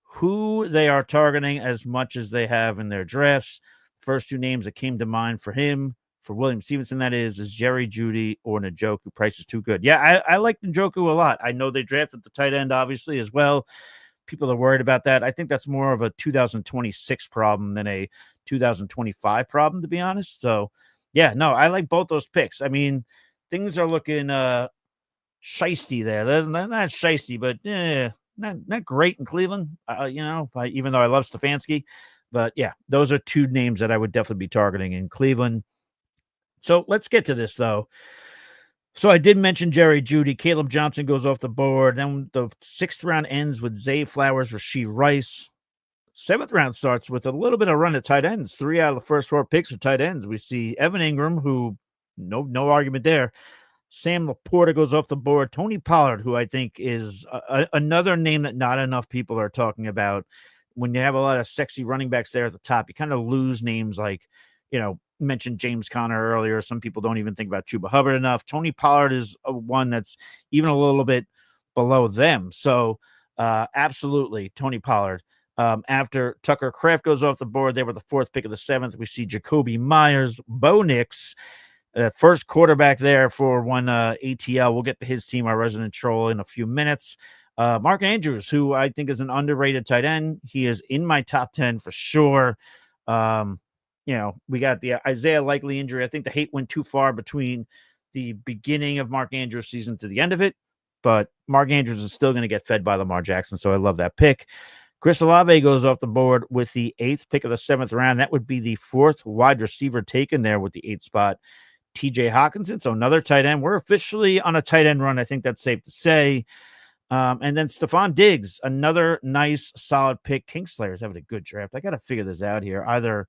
who they are targeting as much as they have in their drafts. First two names that came to mind for him, for William Stevenson, that is Jerry Jeudy or Njoku. Price is too good. Yeah, I like Njoku a lot. I know they drafted the tight end, obviously, as well. People are worried about that. I think that's more of a 2026 problem than a 2025 problem, to be honest. So, yeah, no, I like both those picks. I mean, things are looking shiesty there. They're not shiesty, but not great in Cleveland, even though I love Stefanski. But, yeah, those are two names that I would definitely be targeting in Cleveland. So let's get to this, though. So I did mention Jerry Jeudy. Caleb Johnson goes off the board. Then the 6th round ends with Zay Flowers, Rashee Rice. 7th round starts with a little bit of run at tight ends. 3 out of the first 4 picks are tight ends. We see Evan Ingram, who no argument there. Sam Laporta goes off the board. Tony Pollard, who I think is another name that not enough people are talking about. When you have a lot of sexy running backs there at the top, you kind of lose names like, mentioned James Conner earlier. Some people don't even think about Chuba Hubbard enough. Tony Pollard is one that's even a little bit below them. So absolutely, Tony Pollard. After Tucker Kraft goes off the board, they were the 4th pick of the 7th. We see Jacoby Myers, Bo Nix, first quarterback there for one ATL. We'll get to his team, our resident troll, in a few minutes. Mark Andrews, who I think is an underrated tight end. He is in my top 10 for sure. We got the Isaiah Likely injury. I think the hate went too far between the beginning of Mark Andrews' season to the end of it. But Mark Andrews is still going to get fed by Lamar Jackson, so I love that pick. Chris Olave goes off the board with the 8th pick of the 7th round. That would be the 4th wide receiver taken there with the 8th spot. TJ Hawkinson, so another tight end. We're officially on a tight end run. I think that's safe to say. And then Stephon Diggs, another nice, solid pick. Kingslayer's having a good draft. I got to figure this out here. Either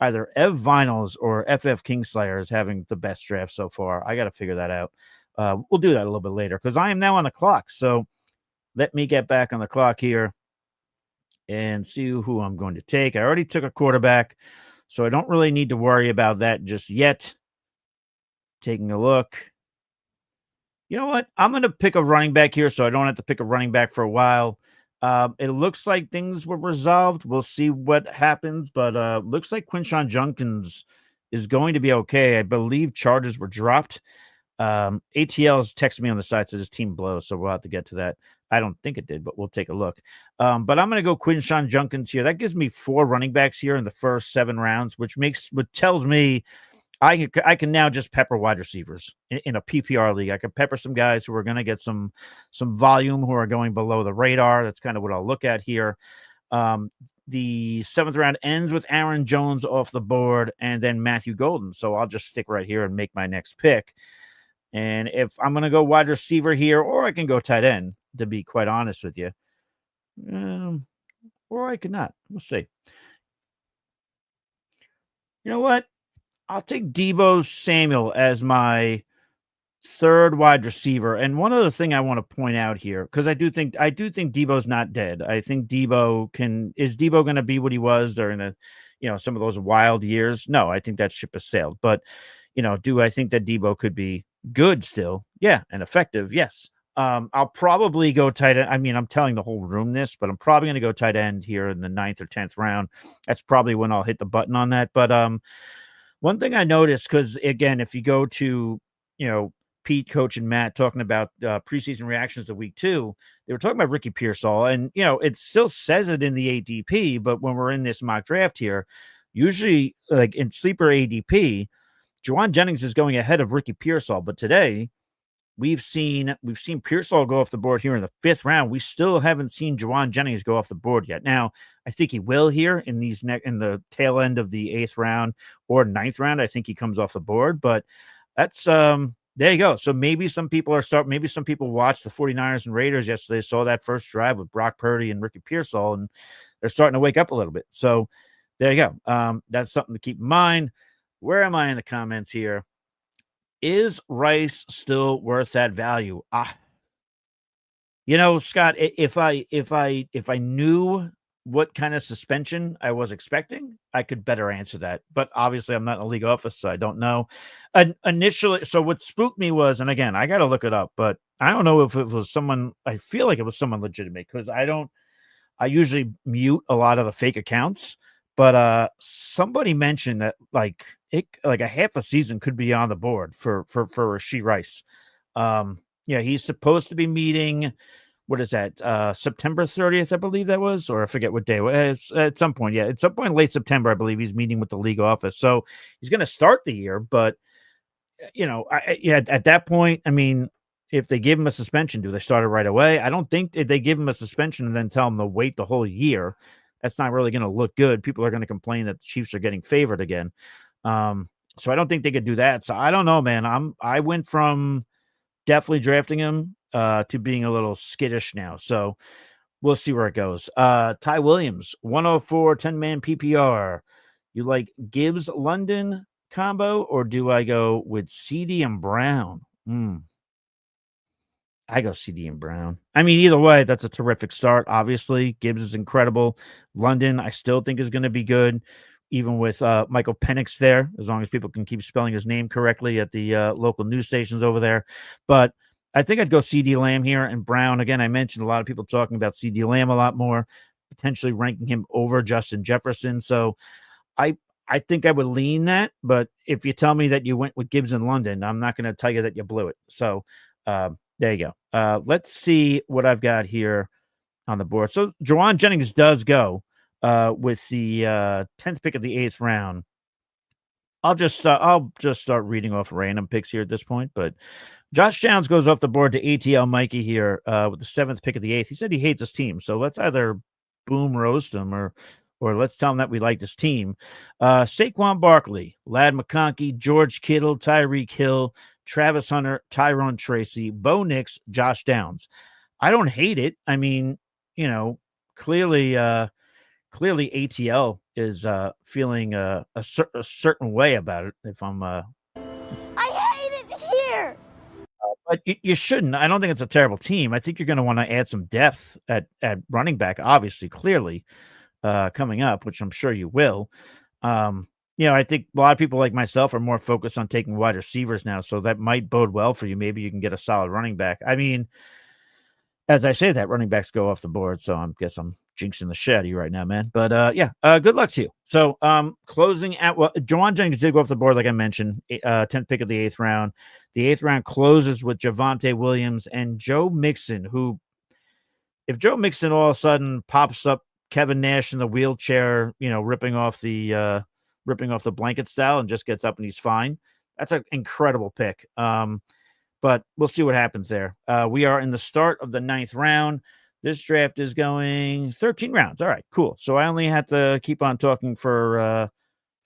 Ev Vinyls or FF Kingslayer is having the best draft so far. I got to figure that out. We'll do that a little bit later because I am now on the clock. So let me get back on the clock here and see who I'm going to take. I already took a quarterback, so I don't really need to worry about that just yet. Taking a look. You know what? I'm going to pick a running back here so I don't have to pick a running back for a while. It looks like things were resolved. We'll see what happens, but looks like Quinshon Judkins is going to be okay. I believe charges were dropped. ATL's texted me on the side, says his team blows, so we'll have to get to that. I don't think it did, but we'll take a look. But I'm going to go Quinshon Judkins here. That gives me 4 running backs here in the first 7 rounds, which tells me I can now just pepper wide receivers in a PPR league. I can pepper some guys who are going to get some volume, who are going below the radar. That's kind of what I'll look at here. the 7th round ends with Aaron Jones off the board and then Matthew Golden. So I'll just stick right here and make my next pick. And if I'm going to go wide receiver here, or I can go tight end, to be quite honest with you, or I could not. We'll see. You know what? I'll take Deebo Samuel as my third wide receiver. And one other thing I want to point out here, because I do think Debo's not dead. I think is Debo going to be what he was during the, some of those wild years? No, I think that ship has sailed. But, do I think that Debo could be good still? Yeah, and effective. Yes. I'll probably go tight end. I mean, I'm telling the whole room this, but I'm probably going to go tight end here in the 9th or 10th round. That's probably when I'll hit the button on that. But one thing I noticed, because again, if you go to, Pete, Coach, and Matt talking about preseason reactions of week 2, they were talking about Ricky Pearsall, and it still says it in the ADP, but when we're in this mock draft here, usually like in sleeper ADP, Juwan Jennings is going ahead of Ricky Pearsall, but today we've seen Pearsall go off the board here in the 5th round. We still haven't seen Juwan Jennings go off the board yet. Now, I think he will here in in the tail end of the 8th round or 9th round. I think he comes off the board, but that's there you go. So maybe some people watched the 49ers and Raiders yesterday, saw that first drive with Brock Purdy and Ricky Pearsall, and they're starting to wake up a little bit. So there you go. That's something to keep in mind. Where am I in the comments here? Is Rice still worth that value? Scott, if I knew what kind of suspension I was expecting, I could better answer that. But obviously, I'm not in a league office, so I don't know. Initially, so what spooked me was, and again, I got to look it up, but I don't know if it was someone. I feel like it was someone legitimate because I usually mute a lot of the fake accounts, but somebody mentioned that like a half a season could be on the board for Rashee Rice. Yeah, he's supposed to be meeting, what is that? September 30th, I believe that was, or I forget what day. It's at some point, at some point late September, I believe he's meeting with the league office. So he's going to start the year, but at that point, I mean, if they give him a suspension, do they start it right away? I don't think if they give him a suspension and then tell him to wait the whole year, that's not really going to look good. People are going to complain that the Chiefs are getting favored again. So I don't think they could do that. So I don't know, man. I went from definitely drafting him to being a little skittish now. So we'll see where it goes. Ty Williams, 104, 10-man PPR. You like Gibbs London combo, or do I go with CD and Brown? I go CD and Brown. I mean, either way, that's a terrific start. Obviously, Gibbs is incredible. London, I still think is going to be good, even with Michael Penix there, as long as people can keep spelling his name correctly at the local news stations over there. But I think I'd go CD Lamb here and Brown. Again, I mentioned a lot of people talking about CD Lamb a lot more, potentially ranking him over Justin Jefferson. So I think I would lean that. But if you tell me that you went with Gibbs in London, I'm not going to tell you that you blew it. So there you go. Let's see what I've got here on the board. So Juwan Jennings does go with the 10th pick of the 8th round. I'll just start reading off random picks here at this point. But Josh Downs goes off the board to ATL Mikey here with the 7th pick of the 8th. He said he hates his team, so let's either boom roast him or let's tell him that we like this team. Saquon Barkley, Ladd McConkey, George Kittle, Tyreek Hill, Travis Hunter, Tyrone Tracy, Bo Nix, Josh Downs. I don't hate it. I mean, clearly ATL is feeling a certain way about it. If I'm, I hate it here. But you shouldn't. I don't think it's a terrible team. I think you're going to want to add some depth at running back, obviously, clearly, coming up, which I'm sure you will. I think a lot of people like myself are more focused on taking wide receivers now, so that might bode well for you. Maybe you can get a solid running back. I mean, as I say that, running backs go off the board, so I guess I'm jinxing the shit out of you right now, man. But good luck to you. So closing out, Juwan Jennings did go off the board, like I mentioned, 10th pick of the 8th round. The 8th round closes with Javonte Williams and Joe Mixon, who, if Joe Mixon all of a sudden pops up Kevin Nash in the wheelchair, ripping off the blanket style and just gets up and he's fine, that's an incredible pick. But we'll see what happens there. We are in the start of the 9th round. This draft is going 13 rounds. All right, cool. So I only have to keep on talking for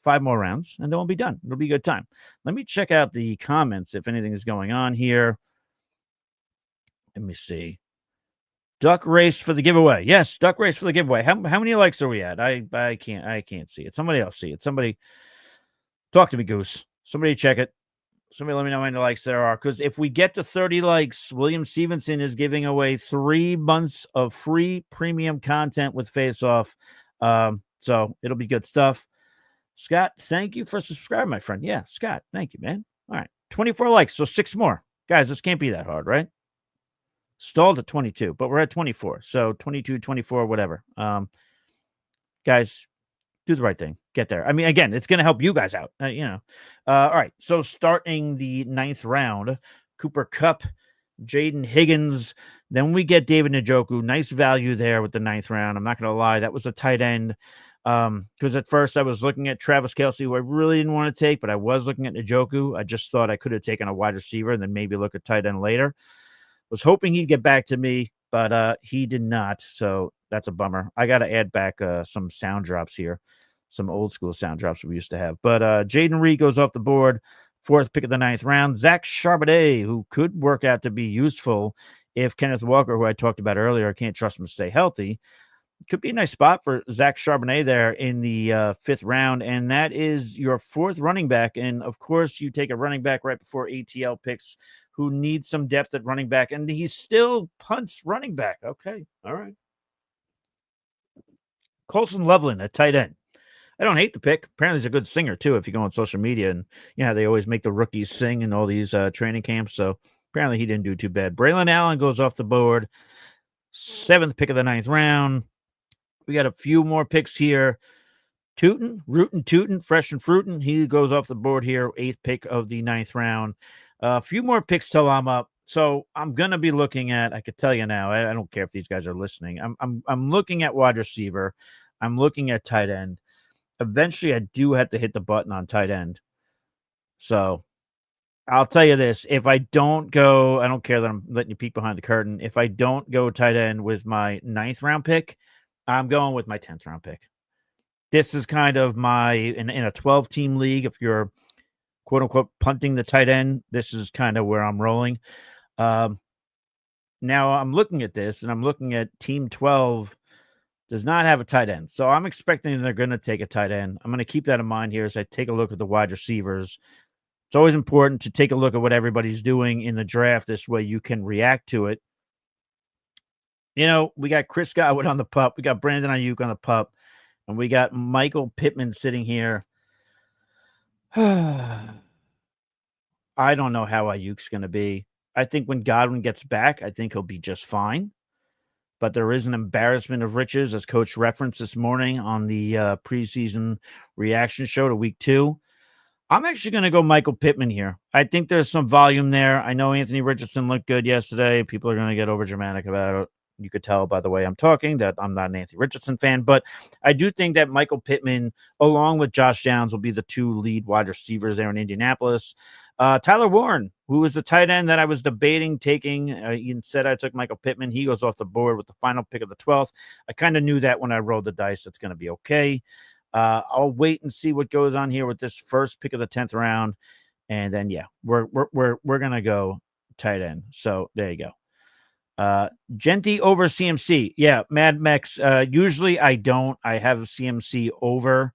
5 more rounds, and then we'll be done. It'll be a good time. Let me check out the comments if anything is going on here. Let me see. Duck race for the giveaway. Yes, duck race for the giveaway. How many likes are we at? I can't see it. Somebody else see it. Somebody talk to me, Goose. Somebody check it. Somebody let me know how many likes there are. Because if we get to 30 likes, William Stevenson is giving away 3 months of free premium content with Face Off. So it'll be good stuff. Scott, thank you for subscribing, my friend. Yeah, Scott, thank you, man. All right, 24 likes, so 6 more. Guys, this can't be that hard, right? Stalled at 22, but we're at 24. So 22, 24, whatever. Guys, do the right thing. Get there. I mean, again, it's going to help you guys out, All right, so starting the 9th round, Cooper Kupp, Jaden Higgins. Then we get David Njoku. Nice value there with the 9th round. I'm not going to lie. That was a tight end. Because at first I was looking at Travis Kelce, who I really didn't want to take, but I was looking at Njoku. I just thought I could have taken a wide receiver and then maybe look at tight end later. Was hoping he'd get back to me, but he did not. So that's a bummer. I got to add back some sound drops here, some old school sound drops we used to have. But Jaden Reed goes off the board, 4th pick of the 9th round. Zach Charbonnet, who could work out to be useful if Kenneth Walker, who I talked about earlier, can't trust him to stay healthy. Could be a nice spot for Zach Charbonnet there in the 5th round. And that is your 4th running back. And of course, you take a running back right before ATL picks who needs some depth at running back. And he still punts running back. Okay. All right. Colson Loveland at tight end. I don't hate the pick. Apparently, he's a good singer, too, if you go on social media. And, they always make the rookies sing in all these training camps. So apparently, he didn't do too bad. Braylon Allen goes off the board. 7th pick of the 9th round. We got a few more picks here. Rootin' Tootin', Fresh and Fruitin'. He goes off the board here, 8th pick of the 9th round. A few more picks till I'm up. So I'm gonna be looking at. I could tell you now. I don't care if these guys are listening. I'm looking at wide receiver. I'm looking at tight end. Eventually, I do have to hit the button on tight end. So I'll tell you this. If I don't go, I don't care that I'm letting you peek behind the curtain. If I don't go tight end with my 9th round pick, I'm going with my 10th round pick. This is kind of my, in a 12-team league, if you're quote-unquote punting the tight end, this is kind of where I'm rolling. Now I'm looking at this, and I'm looking at Team 12 does not have a tight end. So I'm expecting they're going to take a tight end. I'm going to keep that in mind here as I take a look at the wide receivers. It's always important to take a look at what everybody's doing in the draft. This way you can react to it. We got Chris Godwin on the pup. We got Brandon Ayuk on the pup. And we got Michael Pittman sitting here. I don't know how Ayuk's going to be. I think when Godwin gets back, I think he'll be just fine. But there is an embarrassment of riches, as Coach referenced this morning on the preseason reaction show to week 2. I'm actually going to go Michael Pittman here. I think there's some volume there. I know Anthony Richardson looked good yesterday. People are going to get over dramatic about it. You could tell by the way I'm talking that I'm not an Anthony Richardson fan, but I do think that Michael Pittman, along with Josh Downs, will be the 2 lead wide receivers there in Indianapolis. Tyler Warren, who was the tight end that I was debating taking, instead I took Michael Pittman. He goes off the board with the final pick of the 12th. I kind of knew that when I rolled the dice, it's going to be okay. I'll wait and see what goes on here with this first pick of the 10th round, and then we're gonna go tight end. So there you go. Genty over CMC. Yeah, Mad Max. Usually I don't. I have CMC over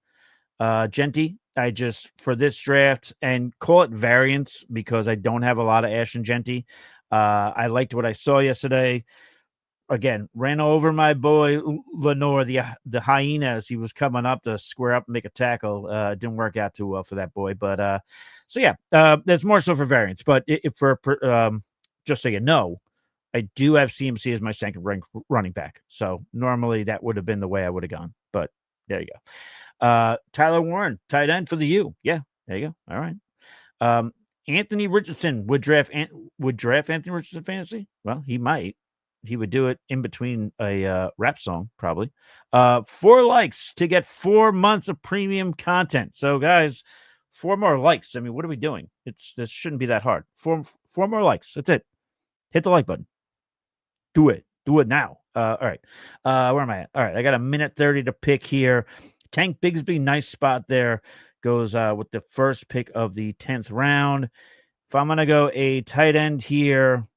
Genty. I just, for this draft, and call it variance because I don't have a lot of Ash and Genty. I liked what I saw yesterday. Again, ran over my boy Lenore, the hyena, as he was coming up to square up and make a tackle. It didn't work out too well for that boy. But that's more so for variance. But if for just so you know, I do have CMC as my second ranked running back. So normally that would have been the way I would have gone. But there you go. Tyler Warren, tight end for the U. Yeah, there you go. All right. Anthony Richardson would draft Anthony Richardson fantasy. Well, he might. He would do it in between a rap song, probably. 4 likes to get 4 months of premium content. So, guys, 4 more likes. I mean, what are we doing? This shouldn't be that hard. 4 more likes. That's it. Hit the like button. Do it. Do it now. All right. Where am I at? All right. I got a minute 30 to pick here. Tank Bigsby, nice spot there. Goes with the first pick of the 10th round. If I'm going to go a tight end here,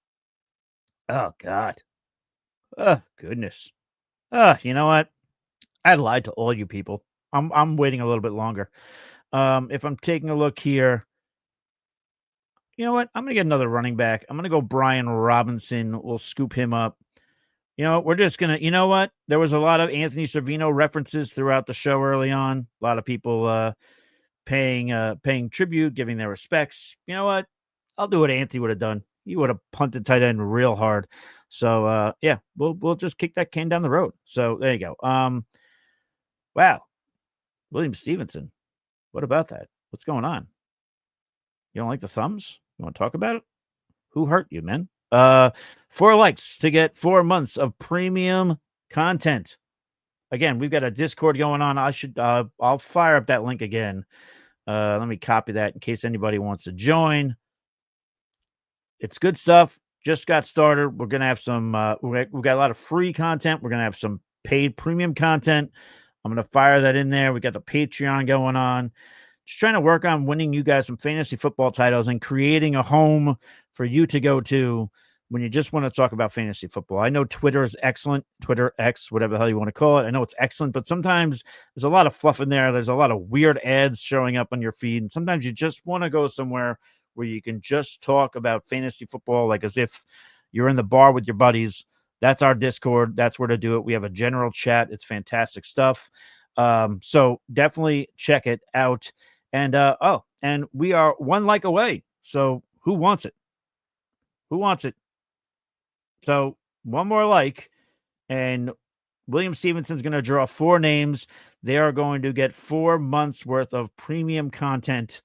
oh, God. Oh, goodness. You know what? I lied to all you people. I'm waiting a little bit longer. If I'm taking a look here, you know what? I'm going to get another running back. I'm going to go Brian Robinson. We'll scoop him up. You know, we're just going to, you know what? There was a lot of Anthony TreVeyon references throughout the show early on. A lot of people paying tribute, giving their respects. You know what? I'll do what Anthony would have done. He would have punted tight end real hard. So yeah, we'll just kick that can down the road. So there you go. Wow. William Stevenson. What about that? What's going on? You don't like the thumbs? You want to talk about it? Who hurt you, man? 4 likes to get 4 months of premium content. Again, we've got a Discord going on. I'll fire up that link again. Let me copy that in case anybody wants to join. It's good stuff. Just got started. We're gonna have some. We've got a lot of free content. We're gonna have some paid premium content. I'm gonna fire that in there. We got the Patreon going on. Just trying to work on winning you guys some fantasy football titles and creating a home for you to go to when you just want to talk about fantasy football. I know Twitter is excellent. Twitter X, whatever the hell you want to call it. I know it's excellent, but sometimes there's a lot of fluff in there. There's a lot of weird ads showing up on your feed. And sometimes you just want to go somewhere where you can just talk about fantasy football like as if you're in the bar with your buddies. That's our Discord. That's where to do it. We have a general chat. It's fantastic stuff. So definitely check it out. And and we are 1 like away. So who wants it? Who wants it? So 1 more like, and William Stevenson's going to draw 4 names. They are going to get 4 months worth of premium content.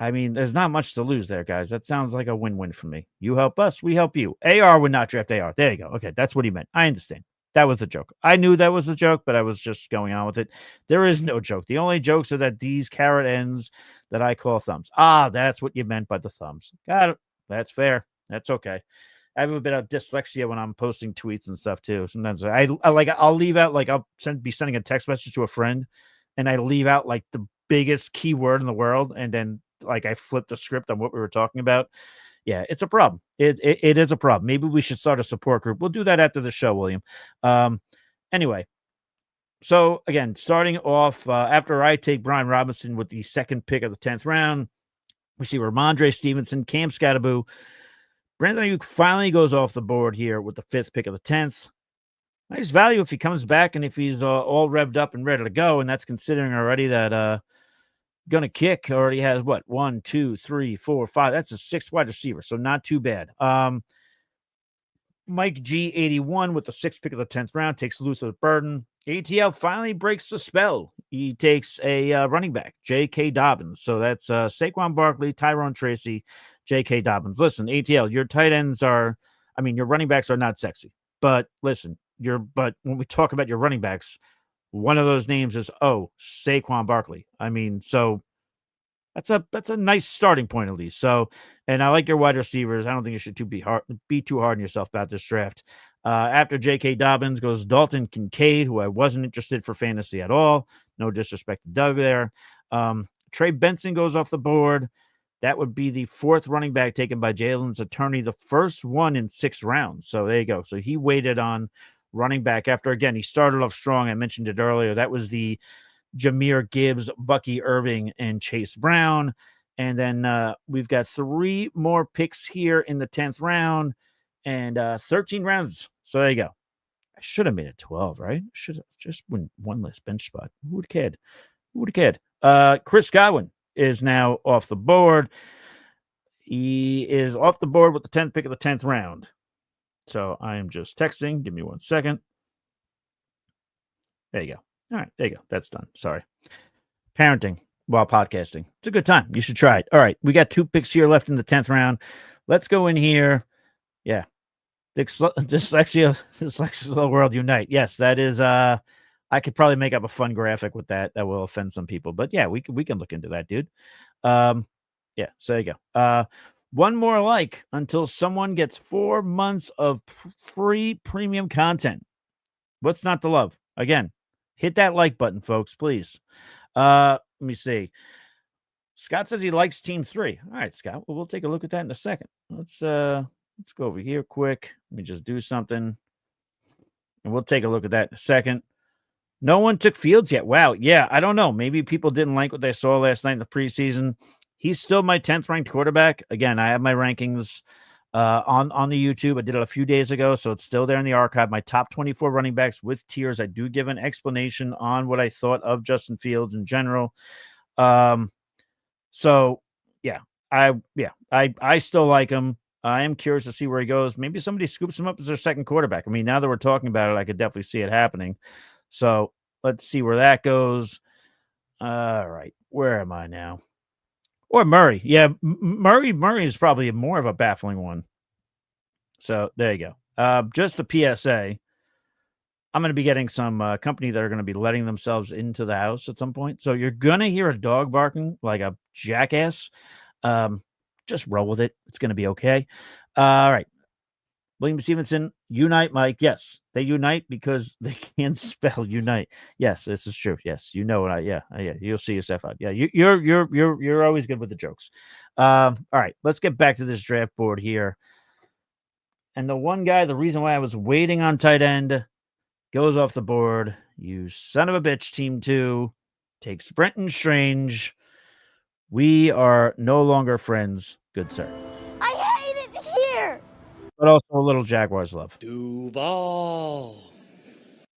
I mean, there's not much to lose there, guys. That sounds like a win-win for me. You help us, we help you. AR would not draft AR. There you go. Okay, that's what he meant. I understand. That was a joke. I knew that was a joke, but I was just going on with it. There is no joke. The only jokes are that these carrot ends that I call thumbs. Ah, that's what you meant by the thumbs. Got it. That's fair. That's okay. I have a bit of dyslexia when I'm posting tweets and stuff too. Sometimes I'll leave out be sending a text message to a friend, and I leave out like the biggest keyword in the world, and then like I flip the script on what we were talking about. Yeah, it's a problem. It is a problem. Maybe we should start a support group. We'll do that after the show, William. Anyway, so again, starting off after I take Brian Robinson with the second pick of the 10th round, we see Ramondre Stevenson, Cam Scatterboo. Brandon Ayuk finally goes off the board here with the 5th pick of the 10th. Nice value if he comes back and if he's all revved up and ready to go. And that's considering already that gonna kick already has what 1, 2, 3, 4, 5. That's a 6th wide receiver, so not too bad. Mike G81 with the 6th pick of the 10th round takes Luther Burden. ATL finally breaks the spell. He takes a running back, J.K. Dobbins. So that's Saquon Barkley, Tyrone Tracy, J.K. Dobbins. Listen, ATL, your tight ends your running backs are not sexy. But listen, but when we talk about your running backs, one of those names is Saquon Barkley. I mean, so that's a nice starting point at least. So, and I like your wide receivers. I don't think you should be too hard on yourself about this draft. After J.K. Dobbins goes Dalton Kincaid, who I wasn't interested for fantasy at all. No disrespect to Doug there. Trey Benson goes off the board. That would be the 4th running back taken by Jalen's attorney, the first one in 6 rounds. So there you go. So he waited on running back after, again, he started off strong. I mentioned it earlier. That was the Jahmyr Gibbs, Bucky Irving, and Chase Brown. And then we've got 3 more picks here in the 10th round and 13 rounds. So there you go. I should have made it 12, right? Should have just win 1 less bench spot. Who would have cared? Who would have cared? Chris Godwin is now off the board. He is off the board with the 10th pick of the 10th round. So I am just texting. Give me 1 second. There you go. All right, there you go. That's done. Sorry. Parenting while podcasting. It's a good time. You should try it. All right, we got 2 picks here left in the 10th round. Let's go in here. Yeah. Dyslexia the world unite. Yes, that is I could probably make up a fun graphic with that will offend some people. But yeah, we can look into that, dude. Yeah, so there you go. One more like until someone gets 4 months of free premium content. What's not to love? Again, hit that like button, folks, please. Let me see. Scott says he likes Team 3. All right, Scott. Well, we'll take a look at that in a second. Let's go over here quick. Let me just do something, and we'll take a look at that in a second. No one took Fields yet. Wow. Yeah, I don't know. Maybe people didn't like what they saw last night in the preseason. He's still my 10th ranked quarterback. Again, I have my rankings on the YouTube. I did it a few days ago, so it's still there in the archive. My top 24 running backs with tiers. I do give an explanation on what I thought of Justin Fields in general. So I still like him. I am curious to see where he goes. Maybe somebody scoops him up as their second quarterback. I mean, now that we're talking about it, I could definitely see it happening. So let's see where that goes. All right, where am I now? Or Murray. Yeah, Murray is probably more of a baffling one. So there you go. Just a PSA. I'm going to be getting some company that are going to be letting themselves into the house at some point. So you're going to hear a dog barking like a jackass. Just roll with it. It's going to be okay. All right. William Stevenson, unite, Mike. Yes, they unite because they can't spell unite. Yes, this is true. Yes, you know it. Yeah. You'll see yourself out. Yeah, you're always good with the jokes. All right, let's get back to this draft board here. And the one guy, the reason why I was waiting on tight end, goes off the board. You son of a bitch, Team 2 takes Brenton Strange. We are no longer friends, good sir. I hate it here. But also a little Jaguars love. Duval.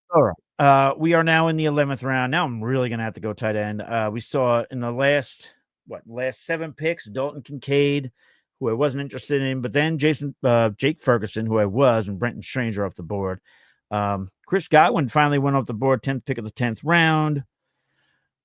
All right. We are now in the 11th round. Now I'm really going to have to go tight end. We saw in the last 7 picks, Dalton Kincaid, who I wasn't interested in, but then Jake Ferguson, who I was, and Brenton Strange are off the board. Chris Godwin finally went off the board, 10th pick of the 10th round.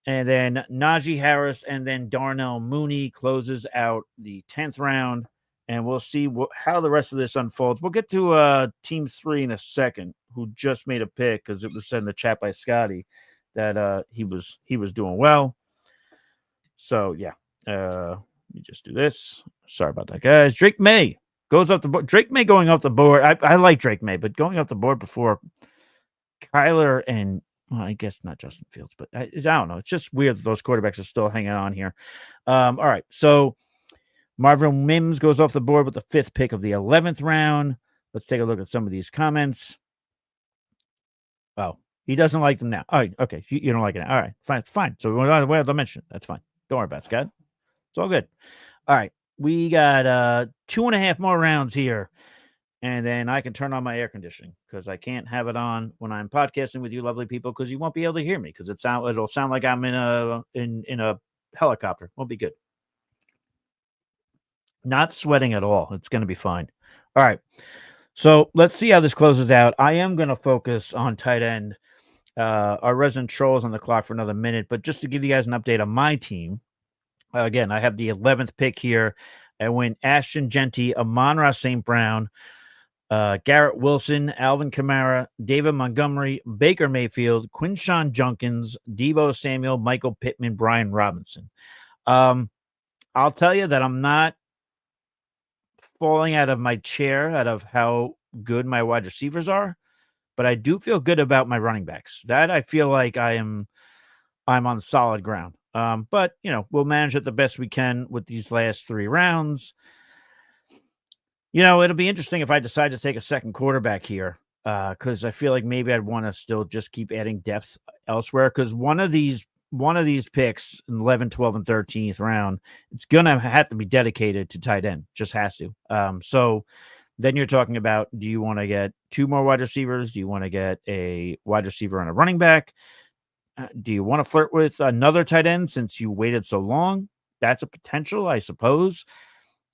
And then Najee Harris and then Darnell Mooney closes out the 10th round. And we'll see how the rest of this unfolds. We'll get to Team 3 in a second, who just made a pick because it was said in the chat by Scotty that he was doing well. So, yeah. Let me just do this. Sorry about that, guys. Drake May goes off the board. Drake May going off the board. I like Drake May, but going off the board before Kyler and, well, I guess not Justin Fields, but I don't know. It's just weird that those quarterbacks are still hanging on here. All right. So, Marvin Mims goes off the board with the 5th pick of the 11th round. Let's take a look at some of these comments. Oh, he doesn't like them now. All right, okay. You don't like it now. All right, fine. It's fine. So we want to mention it. That's fine. Don't worry about it, Scott. It's all good. All right. We got 2.5 more rounds here. And then I can turn on my air conditioning because I can't have it on when I'm podcasting with you lovely people because you won't be able to hear me because it'll sound like I'm in a helicopter. Won't be good. Not sweating at all. It's going to be fine. All right. So let's see how this closes out. I am going to focus on tight end. Our resident troll is on the clock for another minute. But just to give you guys an update on my team, again, I have the 11th pick here. I went Ashton Genty, Amon-Ra St. Brown, Garrett Wilson, Alvin Kamara, David Montgomery, Baker Mayfield, Quinshawn Junkins, Deebo Samuel, Michael Pittman, Brian Robinson. I'll tell you that I'm not falling out of my chair out of how good my wide receivers are, but I do feel good about my running backs. That I feel like I'm on solid ground. But we'll manage it the best we can with these last 3 rounds. It'll be interesting if I decide to take a second quarterback here, because I feel like maybe I'd want to still just keep adding depth elsewhere. Because one of these picks in 11, 12, and 13th round, it's gonna have to be dedicated to tight end. Just has to. So then you're talking about: do you want to get 2 more wide receivers? Do you want to get a wide receiver and a running back? Do you want to flirt with another tight end since you waited so long? That's a potential, I suppose.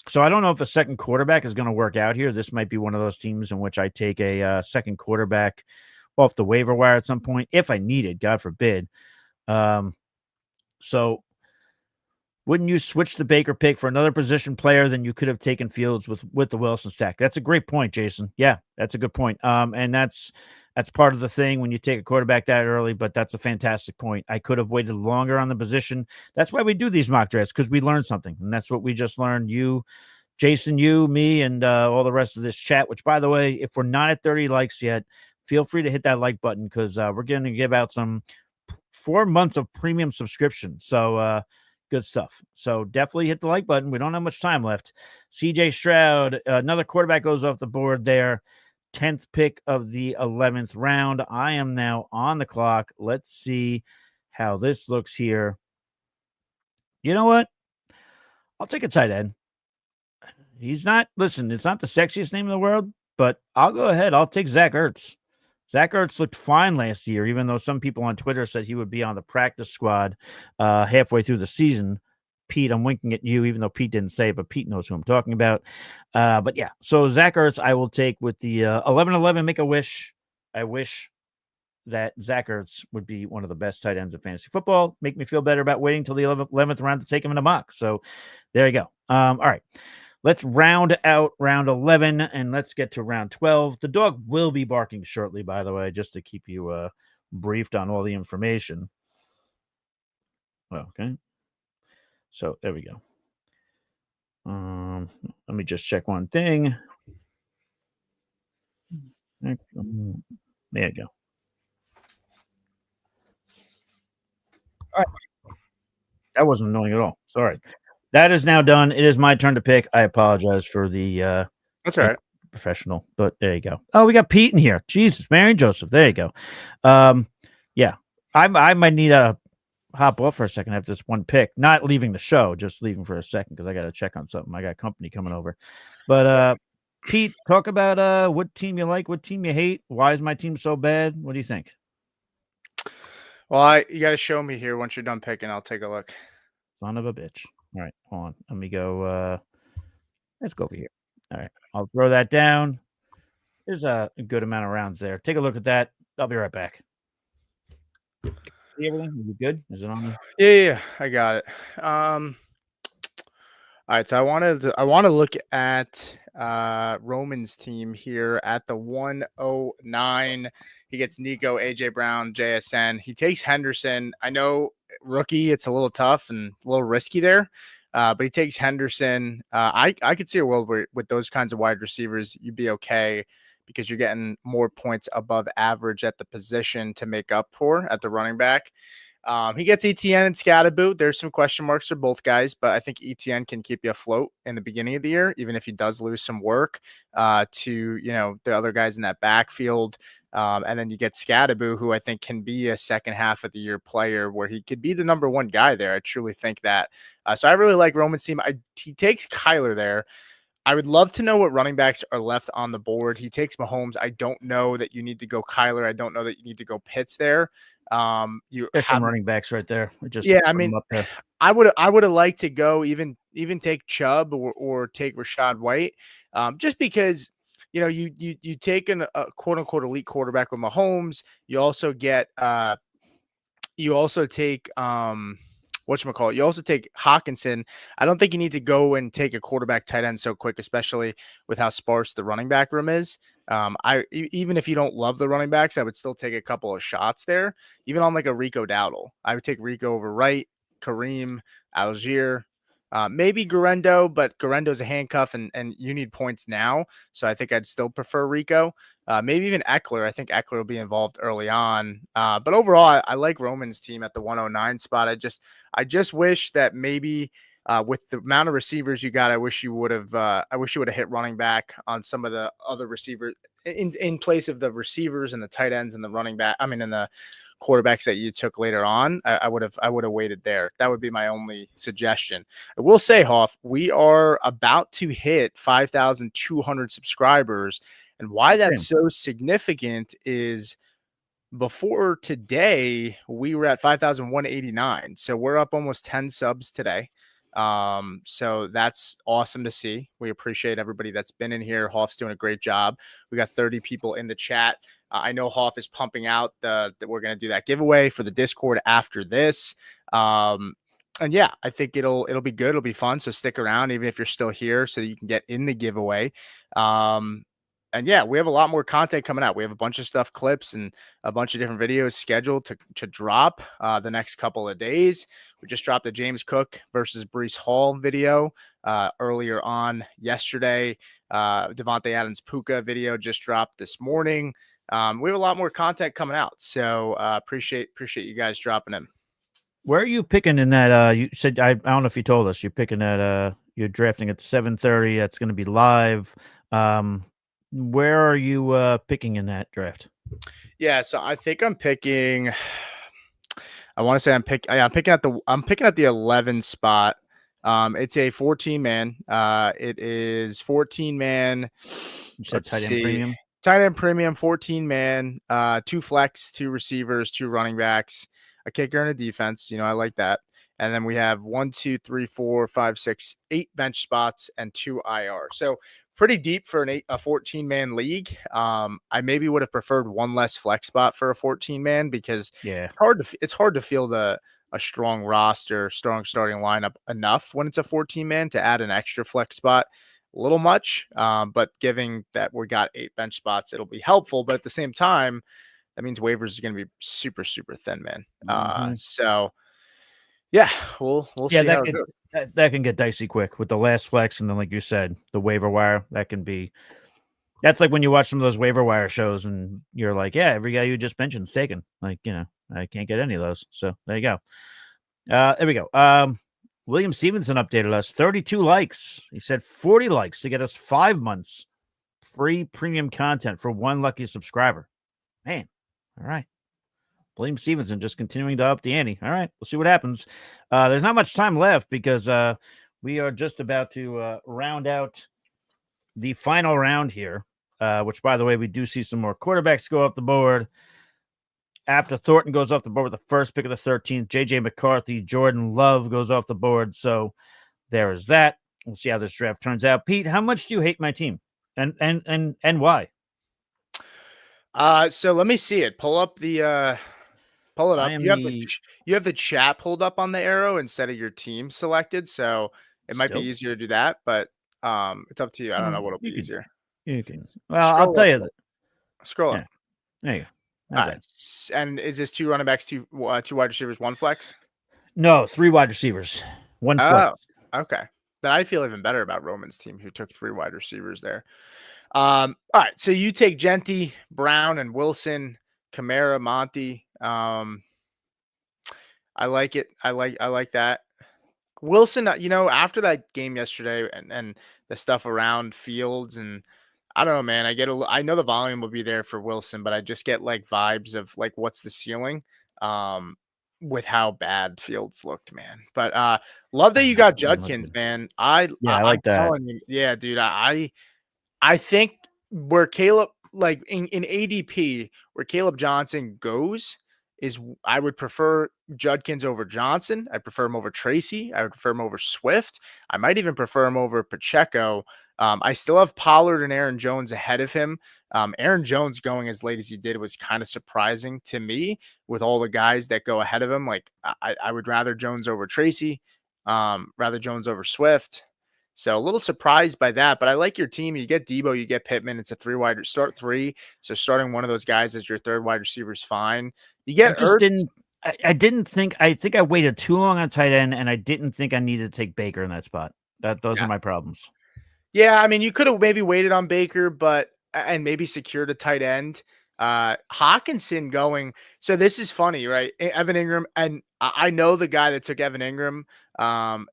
So I don't know if a second quarterback is going to work out here. This might be one of those teams in which I take a second quarterback off the waiver wire at some point if I need it, God forbid. So wouldn't you switch the Baker pick for another position player than you could have taken Fields with the Wilson stack? That's a great point, Jason. Yeah, that's a good point. And that's part of the thing when you take a quarterback that early, but that's a fantastic point. I could have waited longer on the position. That's why we do these mock drafts, because we learned something. And that's what we just learned. You Jason, you, me, and all the rest of this chat, which, by the way, if we're not at 30 likes yet, feel free to hit that like button because we're going to give out some 4 months of premium subscription. So good stuff. So definitely hit the like button. We don't have much time left. CJ Stroud, another quarterback goes off the board there. 10th pick of the 11th round. I am now on the clock. Let's see how this looks here. You know what? I'll take a tight end. He's not, listen, it's not the sexiest name in the world, but I'll go ahead. I'll take Zach Ertz. Zach Ertz looked fine last year, even though some people on Twitter said he would be on the practice squad halfway through the season. Pete, I'm winking at you, even though Pete didn't say it, but Pete knows who I'm talking about. But yeah, so Zach Ertz, I will take with the 11-11, make a wish. I wish that Zach Ertz would be one of the best tight ends in fantasy football. Make me feel better about waiting till the 11th round to take him in a mock. So there you go. All right. Let's round out round 11 and let's get to round 12. The dog will be barking shortly, by the way, just to keep you briefed on all the information. Well, okay. So there we go. Let me just check one thing. There you go. All right. That wasn't annoying at all. Sorry. That is now done. It is my turn to pick. I apologize for the That's all right. Professional, but there you go. Oh, we got Pete in here. Jesus, Mary and Joseph. There you go. Yeah. I might need to hop off for a second after this one pick. Not leaving the show, just leaving for a second because I got to check on something. I got company coming over. But Pete, talk about what team you like, what team you hate. Why is my team so bad? What do you think? Well, you got to show me here once you're done picking. I'll take a look. Son of a bitch. All right, hold on. Let me go. Let's go over here. All right, I'll throw that down. There's a good amount of rounds there. Take a look at that. I'll be right back. See everything? Is it good? Is it on? Yeah, I got it. All right, so I want to look at Roman's team here at the 109. He gets Nico, AJ Brown, JSN. He takes Henderson. I know rookie, it's a little tough and a little risky there. But he takes Henderson. I could see a world where with those kinds of wide receivers, you'd be okay because you're getting more points above average at the position to make up for at the running back. He gets ETN and Scatterboot. There's some question marks for both guys, but I think ETN can keep you afloat in the beginning of the year, even if he does lose some work to the other guys in that backfield. And then you get Scatterboot, who I think can be a second half of the year player where he could be the number one guy there. I truly think that. So I really like Roman's team. He takes Kyler there. I would love to know what running backs are left on the board. He takes Mahomes. I don't know that you need to go Kyler. I don't know that you need to go Pitts there. You have some running backs right there. I mean, I would have liked to go even take Chubb or take Rachaad White, just because you take a quote unquote elite quarterback with Mahomes. You also get you also take whatchamacallit. You also take Hawkinson. I don't think you need to go and take a quarterback tight end so quick, especially with how sparse the running back room is. Even if you don't love the running backs, I would still take a couple of shots there. Even on like a Rico Dowdle, I would take Rico over Wright, Kareem, Algier, maybe Garendo, but Garendo's a handcuff and you need points now. So I think I'd still prefer Rico. Maybe even Eckler. I think Eckler will be involved early on. But overall, I like Roman's team at the 109 spot. I just wish that maybe with the amount of receivers you got, I wish you would have hit running back on some of the other receivers in place of the receivers and the tight ends and the running back. I mean, and the quarterbacks that you took later on. I would have waited there. That would be my only suggestion. I will say, Hoff, we are about to hit 5,200 subscribers. And why that's so significant is before today, we were at 5,189. So we're up almost 10 subs today. So that's awesome to see. We appreciate everybody that's been in here. Hoff's doing a great job. We got 30 people in the chat. I know Hoff is pumping out that we're going to do that giveaway for the Discord after this. And yeah, I think it'll be good. It'll be fun. So stick around, even if you're still here, so that you can get in the giveaway. And yeah, we have a lot more content coming out. We have a bunch of stuff, clips, and a bunch of different videos scheduled to drop the next couple of days. We just dropped the James Cook versus Breece Hall video. earlier on yesterday. Devontae Adams Puka video just dropped this morning. We have a lot more content coming out, so appreciate you guys dropping them. Where are you picking in that? You said I don't know if you told us you're picking that. You're drafting at 7:30. That's going to be live. Where are you picking in that draft? Yeah, so I think I'm picking. I want to say I'm picking at the 11 spot. It's a 14 man. It is 14 man. You said Let's tight end see. premium. Tight end premium, 14 man, 2 flex, 2 receivers, 2 running backs, a kicker and a defense. I like that. And then we have 1, 2, 3, 4, 5, 6, 8 bench spots and 2 IR. So pretty deep for a 14 man league. I maybe would have preferred one less flex spot for a 14 man because Yeah, it's hard to field a strong roster, strong starting lineup enough when it's a 14 man to add an extra flex spot. A little much, but giving that we got 8 bench spots, it'll be helpful. But at the same time, that means waivers are going to be super, super thin, man. So yeah, we'll see how it goes. That can get dicey quick with the last flex, and then like you said, the waiver wire. That's like when you watch some of those waiver wire shows, and you're like, yeah, every guy you just mentioned is taken. Like I can't get any of those. So there you go. There we go. William Stevenson updated us 32 likes. He said 40 likes to get us 5 months free premium content for one lucky subscriber. Man, all right. William Stevenson just continuing to up the ante. All right, we'll see what happens. There's not much time left because we are just about to round out the final round here, which, by the way, we do see some more quarterbacks go off the board. After Thornton goes off the board with the first pick of the 13th, J.J. McCarthy, Jordan Love goes off the board. So there is that. We'll see how this draft turns out. Pete, how much do you hate my team, and why? So let me see it. Pull it up. You have the chat pulled up on the arrow instead of your team selected, so it might be easier to do that. But it's up to you. I don't know what'll be easier. You can. Well, I'll tell you that. Scroll up. There you go. All right. And is this 2 running backs, 2 wide receivers, 1 flex? No, 3 wide receivers, 1 flex. Okay. Then I feel even better about Roman's team, who took 3 wide receivers there. All right. So you take Genty, Brown, and Wilson, Kamara, Monty. I like it. I like that. Wilson, after that game yesterday and the stuff around Fields, and I don't know, man. I know the volume will be there for Wilson, but I just get like vibes of like what's the ceiling with how bad Fields looked, man. But love that you got Judkins, man. I like that. Yeah, dude. I think where Caleb, like in ADP, where Caleb Johnson goes is I would prefer Judkins over Johnson. I prefer him over Tracy. I would prefer him over Swift. I might even prefer him over Pacheco. I still have Pollard and Aaron Jones ahead of him. Aaron Jones going as late as he did was kind of surprising to me with all the guys that go ahead of him. Like I would rather Jones over Tracy, rather Jones over Swift. So a little surprised by that, but I like your team. You get Debo, you get Pittman. It's a 3 wide start 3. So starting one of those guys as your 3rd wide receiver is fine. You get I think I waited too long on tight end, and I didn't think I needed to take Baker in that spot. Those are my problems. Yeah, I mean, you could have maybe waited on Baker, and maybe secured a tight end. Hawkinson going. So this is funny, right? Evan Ingram, and I know the guy that took Evan Ingram.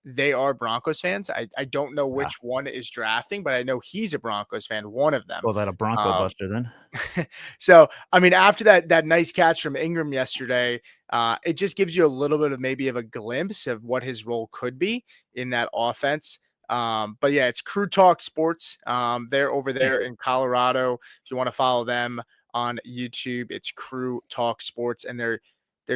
They are Broncos fans. I don't know which one is drafting, but I know he's a Broncos fan. One of them. Call that a Bronco buster then. So, I mean, after that nice catch from Ingram yesterday, it just gives you a little bit of maybe of a glimpse of what his role could be in that offense. But yeah, it's Crew Talk Sports. They're over there in Colorado. If you want to follow them on YouTube, it's Crew Talk Sports, and they're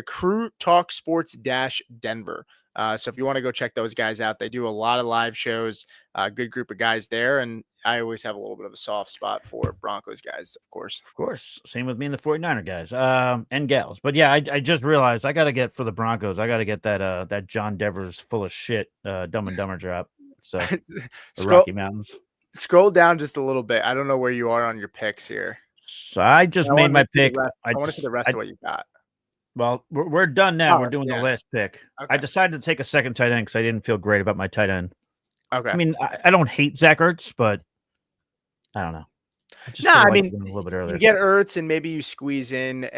Crew Talk Sports Denver. So if you want to go check those guys out, they do a lot of live shows, good group of guys there. And I always have a little bit of a soft spot for Broncos guys, of course. Of course. Same with me and the 49er guys, and gals. But yeah, I just realized I got to get for the Broncos. I got to get that John Devers full of shit, Dumb and Dumber drop. So the Rocky Mountains. Scroll down just a little bit. I don't know where you are on your picks here. So I just made my pick. I want to see the rest of what you got. Well, we're done now. We're doing the last pick. Okay. I decided to take a second tight end because I didn't feel great about my tight end. Okay. I mean, I don't hate Zach Ertz, but I don't know. I just No, would I have liked mean, him a little bit you earlier. get Ertz and maybe you squeeze in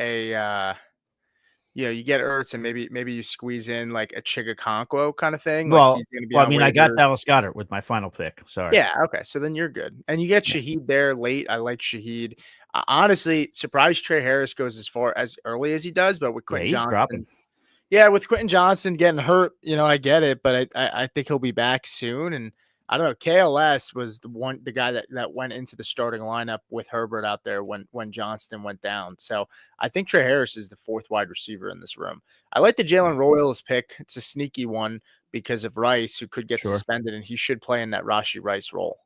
you get Ertz and maybe you squeeze in like a Chigakonkwo kind of thing. Like Well, he's going to be well, I on mean, I got waivers. Dallas Goedert with my final pick. Sorry. Yeah, okay, so then you're good, and you get Yeah. Shaheed there late. I like Shaheed. Honestly, surprised Trey Harris goes as far as early as he does, but with Yeah, Quentin he's Johnson, dropping. yeah, with Quentin Johnson getting hurt, I get it, but I think he'll be back soon. And I don't know, KLS was the guy that went into the starting lineup with Herbert out there when Johnston went down. So I think Trey Harris is the fourth wide receiver in this room. I like the Jalen Royals pick. It's a sneaky one because of Rice, who could get Sure. suspended, and he should play in that Rashi Rice role.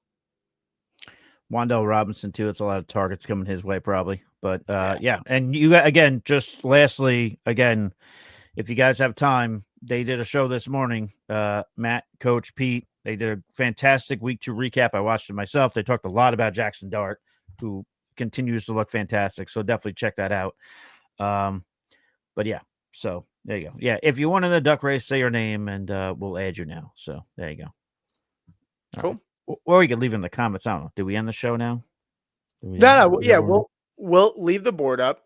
Wandell Robinson too. It's a lot of targets coming his way probably. But yeah. And you again, just lastly, again, if you guys have time, they did a show this morning. Matt, Coach Pete, they did a fantastic week 2 recap. I watched it myself. They talked a lot about Jackson Dart, who continues to look fantastic. So definitely check that out. But yeah, so there you go. Yeah, if you want in the duck race, say your name and we'll add you now. So there you go. All Cool. right. Or we could leave in the comments. I don't know. Did we end the show now? No, yeah, we'll leave the board up.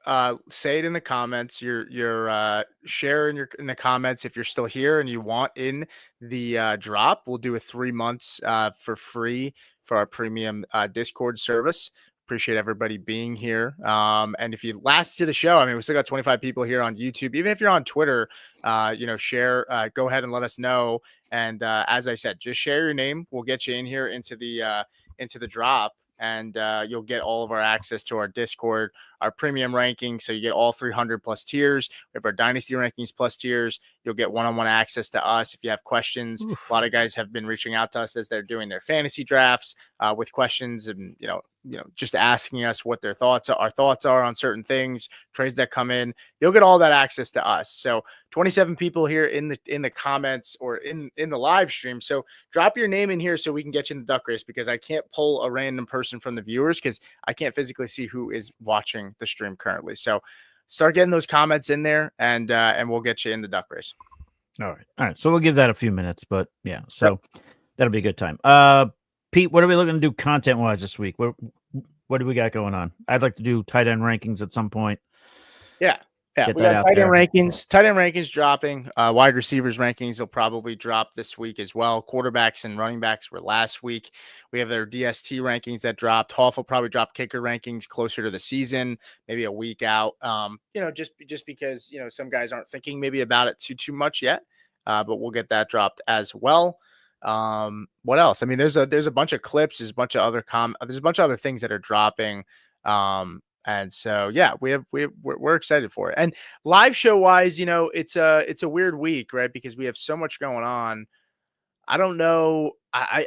Say it in the comments. Your share in the comments if you're still here and you want in the drop. We'll do a 3 months for free for our premium Discord service. Appreciate everybody being here. And if you last to the show, I mean, we still got 25 people here on YouTube. Even if you're on Twitter, share. Go ahead and let us know. And as I said, just share your name. We'll get you in here into the drop. And you'll get all of our access to our Discord, our premium rankings. So you get all 300 plus tiers. We have our dynasty rankings plus tiers. You'll get one-on-one access to us if you have questions. Oof. A lot of guys have been reaching out to us as they're doing their fantasy drafts with questions and, just asking us what their thoughts are on certain things, trades that come in. You'll get all that access to us. So 27 people here in the comments or in the live stream. So drop your name in here so we can get you in the duck race, because I can't pull a random person from the viewers because I can't physically see who is watching the stream currently. So start getting those comments in there and we'll get you in the duck race. All right. So we'll give that a few minutes, but yeah, so that'll be a good time. Pete, what are we looking to do content wise this week? What do we got going on? I'd like to do tight end rankings at some point. Yeah. Yeah, Get we that got out tight end there. rankings. Tight end rankings dropping. Wide receivers rankings will probably drop this week as well. Quarterbacks and running backs were last week. We have their DST rankings that dropped. Hoff will probably drop kicker rankings closer to the season, maybe a week out. Just because some guys aren't thinking maybe about it too much yet. But we'll get that dropped as well. What else? I mean, there's a bunch of clips. There's a bunch of other things that are dropping. And so, yeah, we're excited for it. And live show wise, it's a weird week, right? Because we have so much going on. I don't know. I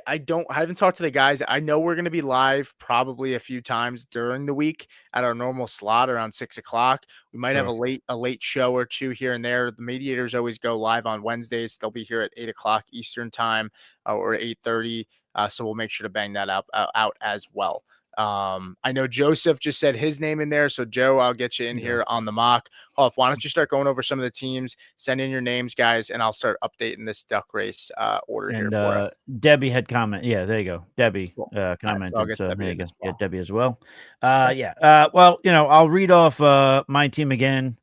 haven't talked to the guys. I know we're going to be live probably a few times during the week at our normal slot around 6:00. We might have a late show or two here and there. The mediators always go live on Wednesdays. They'll be here at 8:00 Eastern time or 8:30. So we'll make sure to bang that out as well. I know Joseph just said his name in there. So Joe, I'll get you in here on the mock. Hoff, why don't you start going over some of the teams, send in your names, guys, and I'll start updating this duck race order here for us. Debbie had comment. Yeah, there you go. Debbie commented. Right, so there you go. well. Yeah, Debbie as well. Well, I'll read off my team again,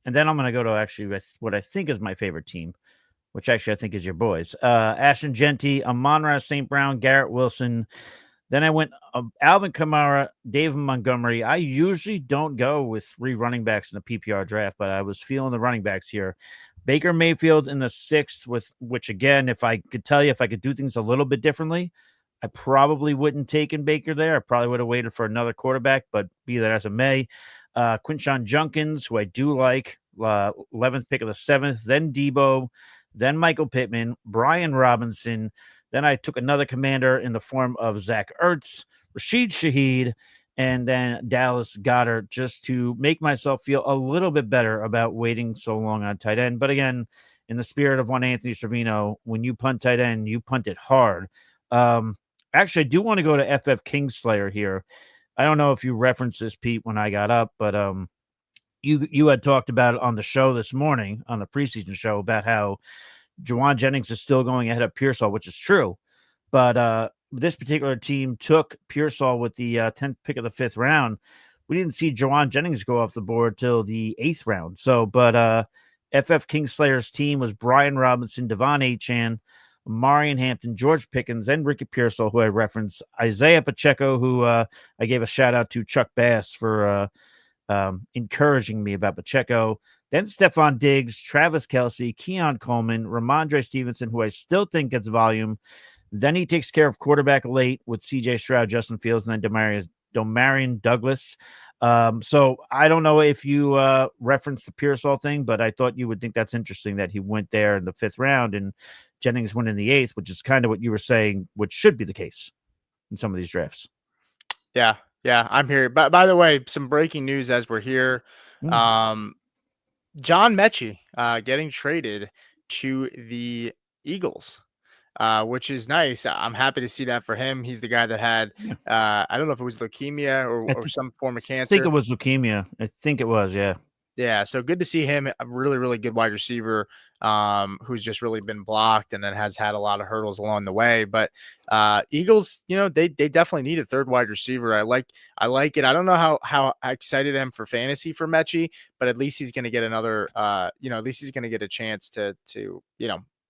and then I'm going to go to actually what I think is my favorite team, which actually I think is your boys. Ashton Genty, Amon-Ra St. Brown, Garrett Wilson. Then I went Alvin Kamara, David Montgomery. I usually don't go with 3 running backs in the PPR draft, but I was feeling the running backs here. Baker Mayfield in the 6th, which again, if I could do things a little bit differently, I probably wouldn't taken Baker there. I probably would have waited for another quarterback, but be that as it may. Quinshon Junkins, who I do like, 11th pick of the 7th, then Debo, then Michael Pittman, Brian Robinson. Then I took another commander in the form of Zach Ertz, Rashid Shaheed, and then Dallas Goedert, just to make myself feel a little bit better about waiting so long on tight end. But again, in the spirit of one Anthony TreVeyon, when you punt tight end, you punt it hard. Actually, I do want to go to FF Kingslayer here. I don't know if you referenced this, Pete, when I got up, but you had talked about it on the show this morning, on the preseason show, about how Juwan Jennings is still going ahead of Pearsall, which is true. But this particular team took Pearsall with the 10th pick of the 5th round. We didn't see Jawan Jennings go off the board till the 8th round. So, but FF Kingslayer's team was Brian Robinson, Devon Achan, Marion Hampton, George Pickens, and Ricky Pearsall, who I referenced, Isaiah Pacheco, who I gave a shout out to Chuck Bass for encouraging me about Pacheco. Then Stephon Diggs, Travis Kelsey, Keon Coleman, Ramondre Stevenson, who I still think gets volume. Then he takes care of quarterback late with CJ Stroud, Justin Fields, and then Demarion Douglas. So I don't know if you referenced the Pearsall thing, but I thought you would think that's interesting that he went there in the 5th round and Jennings went in the 8th, which is kind of what you were saying, which should be the case in some of these drafts. Yeah, I'm here. But by the way, some breaking news as we're here. John Mechie getting traded to the Eagles, which is nice. I'm happy to see that for him. He's the guy that had, I don't know if it was leukemia or some form of cancer. I think it was leukemia. I think it was, yeah. Yeah, so good to see him, a really, really good wide receiver who's just really been blocked and then has had a lot of hurdles along the way. But Eagles, they definitely need a third wide receiver. I like it. I don't know how excited I am for fantasy for Mechie, but at least he's going to get another, at least he's going to get a chance to